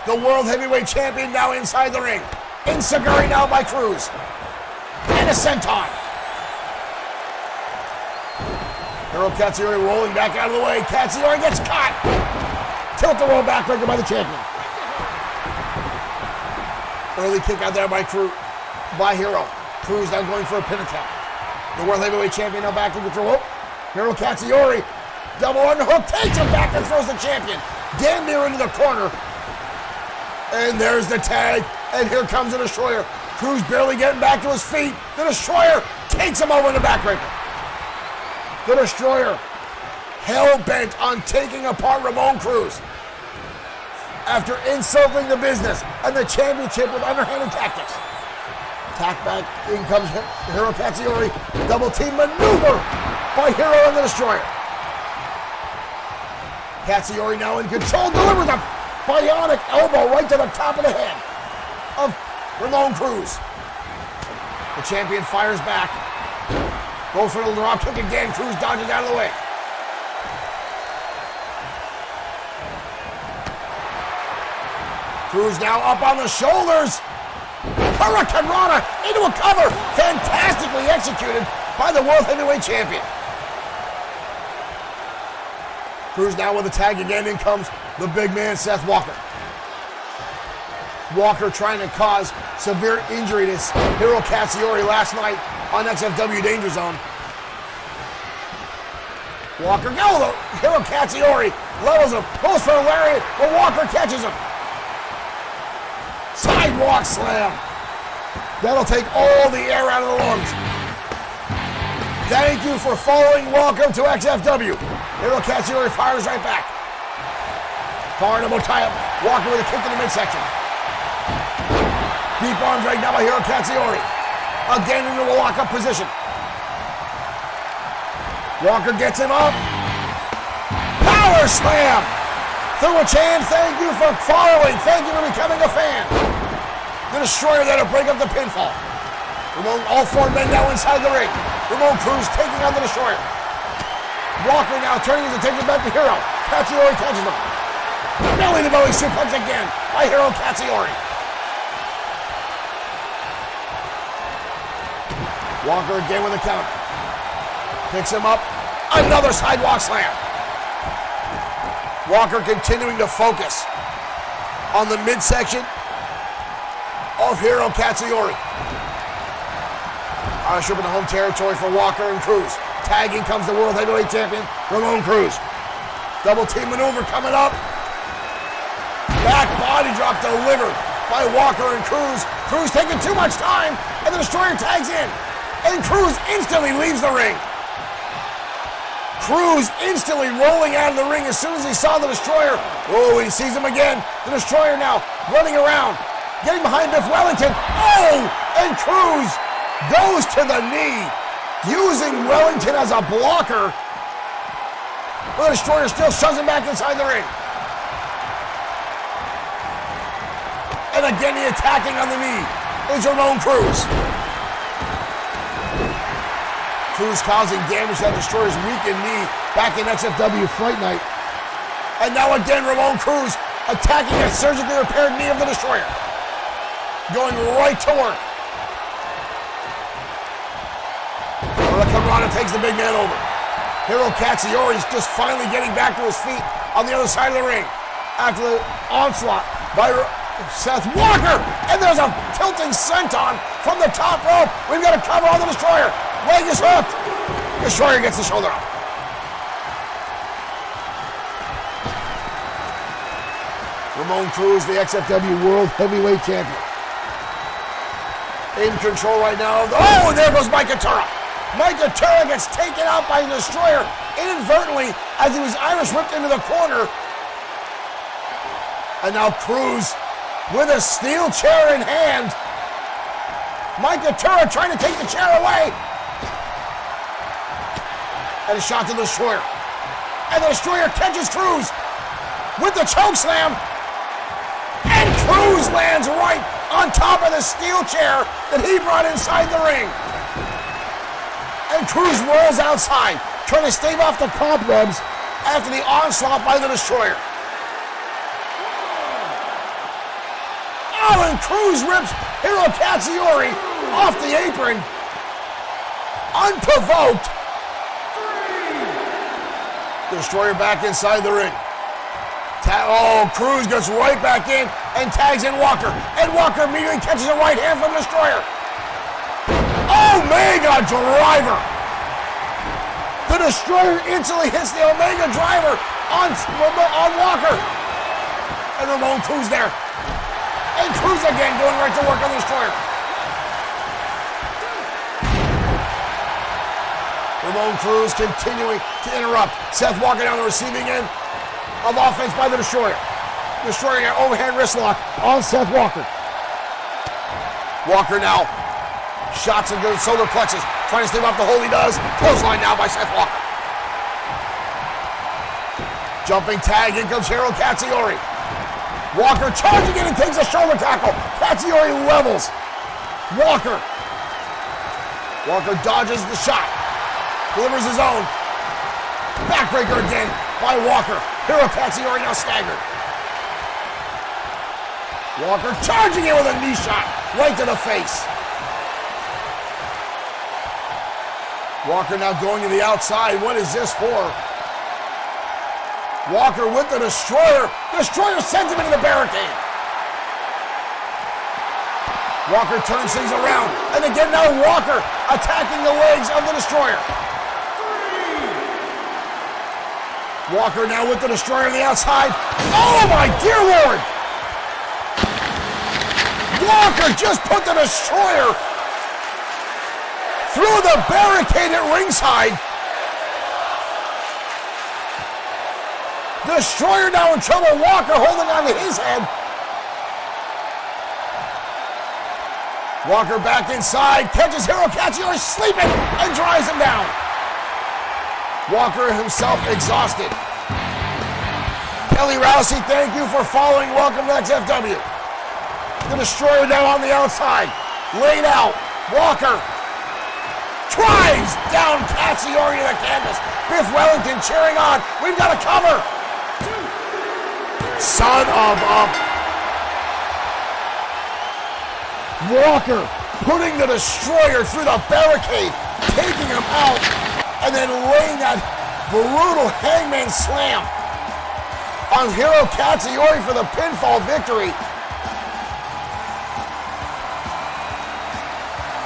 The World Heavyweight Champion now inside the ring. Enziguri now by Cruz. And a senton. Hiro Katsuyori rolling back out of the way. Katsuyori gets caught. Tilt-a-roll backbreaker by the champion. Early kick out there by Hiro. Cruz now going for a pin attempt. The World Heavyweight Champion now back in control. Hiro Katsuyori, double underhook, takes him back and throws the champion damn near into the corner. And there's the tag, and here comes the Destroyer. Cruz barely getting back to his feet. The Destroyer takes him over in the backbreaker. The Destroyer hell-bent on taking apart Ramon Cruz after insulting the business and the championship with underhanded tactics. Attack back, in comes Hiro Katsuyori. Double team maneuver by Hiro and the Destroyer. Katsuyori now in control, delivers a bionic elbow right to the top of the head of Ramon Cruz. The champion fires back. Goes for the drop kick again. Cruz dodges out of the way. Cruz now up on the shoulders. Hurricane Rana into a cover. Fantastically executed by the World Heavyweight Champion. Cruz now with a tag again. In comes the big man, Seth Walker. Walker trying to cause severe injury to Hiro Katsuyori last night on XFW Danger Zone. Walker, no, Hiro Katsuyori levels him. Goes for a lariat, but Walker catches him. Sidewalk slam. That'll take all the air out of the lungs. Thank you for following. Welcome to XFW. Hiro Katsuyori fires right back. Carnival tie-up. Walker with a kick to the midsection. Deep arm drag now by Hiro Katsuyori. Again into a lock-up position. Walker gets him up. Power slam. Through a chant, thank you for following. Thank you for becoming a fan. The Destroyer there to break up the pinfall. Ramon, all four men now inside the ring. Ramon Cruz taking on the Destroyer. Walker now turning to take it back to Hiro. Katsuyori catches him. Belly-to-belly suplex again by Hiro Katsuyori. Walker again with a counter. Picks him up. Another sidewalk slam. Walker continuing to focus on the midsection of Hiro Katsuyori. Usher up in the home territory for Walker and Cruz. Tagging comes the World Heavyweight Champion, Ramon Cruz. Double team maneuver coming up. Back body drop delivered by Walker and Cruz. Cruz taking too much time, and the Destroyer tags in. And Cruz instantly leaves the ring. Cruz instantly rolling out of the ring as soon as he saw the Destroyer. Oh, he sees him again. The Destroyer now running around, getting behind Biff Wellington. Oh, and Cruz goes to the knee, using Wellington as a blocker. The Destroyer still shoves him back inside the ring. And again, the attacking on the knee is Ramon Cruz. Cruz causing damage to that Destroyer's weakened knee back in XFW Fight Night. And now again, Ramon Cruz attacking a surgically repaired knee of the Destroyer. Going right to work. Murata takes the big man over. Hiro Katsuyori's just finally getting back to his feet on the other side of the ring after the onslaught by Seth Walker. And there's a tilting senton from the top rope. We've got a cover on the Destroyer. Leg is hooked. Destroyer gets the shoulder up. Ramon Cruz, the XFW World Heavyweight Champion. In control right now. Oh, and there goes Mike Atura. Mike Atura gets taken out by the Destroyer inadvertently as he was Irish whipped into the corner. And now Cruz with a steel chair in hand. Mike Atura trying to take the chair away. And a shot to the Destroyer. And the Destroyer catches Cruz with the choke slam. And Cruz lands right on top of the steel chair that he brought inside the ring. And Cruz rolls outside, trying to stave off the cobwebs after the onslaught by the Destroyer. Oh, and Cruz rips Hiro Katsuyori off the apron. Unprovoked. Destroyer back inside the ring. Cruz gets right back in and tags in Walker. And Walker immediately catches a right hand from the Destroyer. Omega Driver. The Destroyer instantly hits the Omega Driver on Walker. And Ramon Cruz there. And Cruz again going right to work on the Destroyer. Ramon Cruz continuing to interrupt. Seth Walker down the receiving end of offense by the Destroyer. Destroyer an overhand wrist lock on Seth Walker. Walker now shots into the solar plexus, trying to stave off the hold he does. Clothesline now by Seth Walker. Jumping tag, in comes Hiro Katsuyori. Walker charging in and takes a shoulder tackle. Katsuyori levels Walker. Walker dodges the shot. Delivers his own. Backbreaker again by Walker. Hiro Katsuyori now staggered. Walker charging in with a knee shot right to the face. Walker now going to the outside. What is this for? Walker with the Destroyer. Destroyer sends him into the barricade. Walker turns things around. And again now Walker attacking the legs of the Destroyer. Walker now with the Destroyer on the outside. Oh my dear Lord! Walker just put the Destroyer through the barricade at ringside. Destroyer now in trouble. Walker holding on to his head. Walker back inside, catches Hiro Katsuyori sleeping and drives him down. Walker himself exhausted. Kelly Rousey, thank you for following. Welcome to XFW. The Destroyer now on the outside. Laid out. Walker drives down Katsuyori to the canvas. Biff Wellington cheering on. We've got a cover. Son of a... Walker putting the Destroyer through the barricade, taking him out, and then laying that brutal hangman slam on Hiro Katsuyori for the pinfall victory.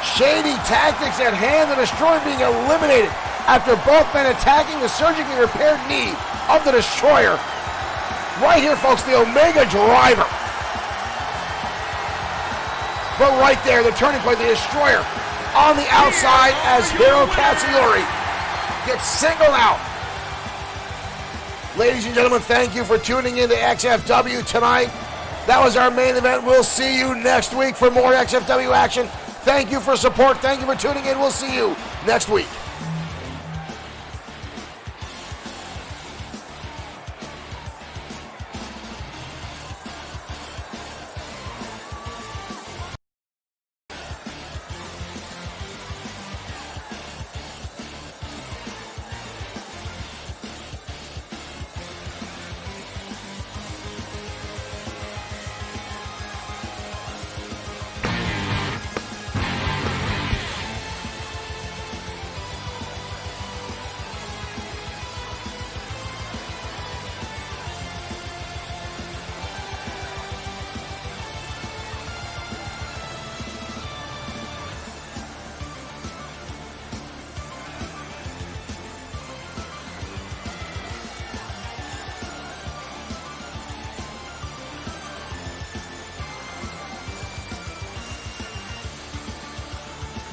Shady tactics at hand, the Destroyer being eliminated after both men attacking the surgically repaired knee of the Destroyer. Right here, folks, the Omega Driver. But right there, the turning point, the Destroyer on the outside as Hiro Katsuyori gets singled out. Ladies and gentlemen, thank you for tuning in to XFW tonight. That was our main event. We'll see you next week for more XFW action. Thank you for support. Thank you for tuning in. We'll see you next week.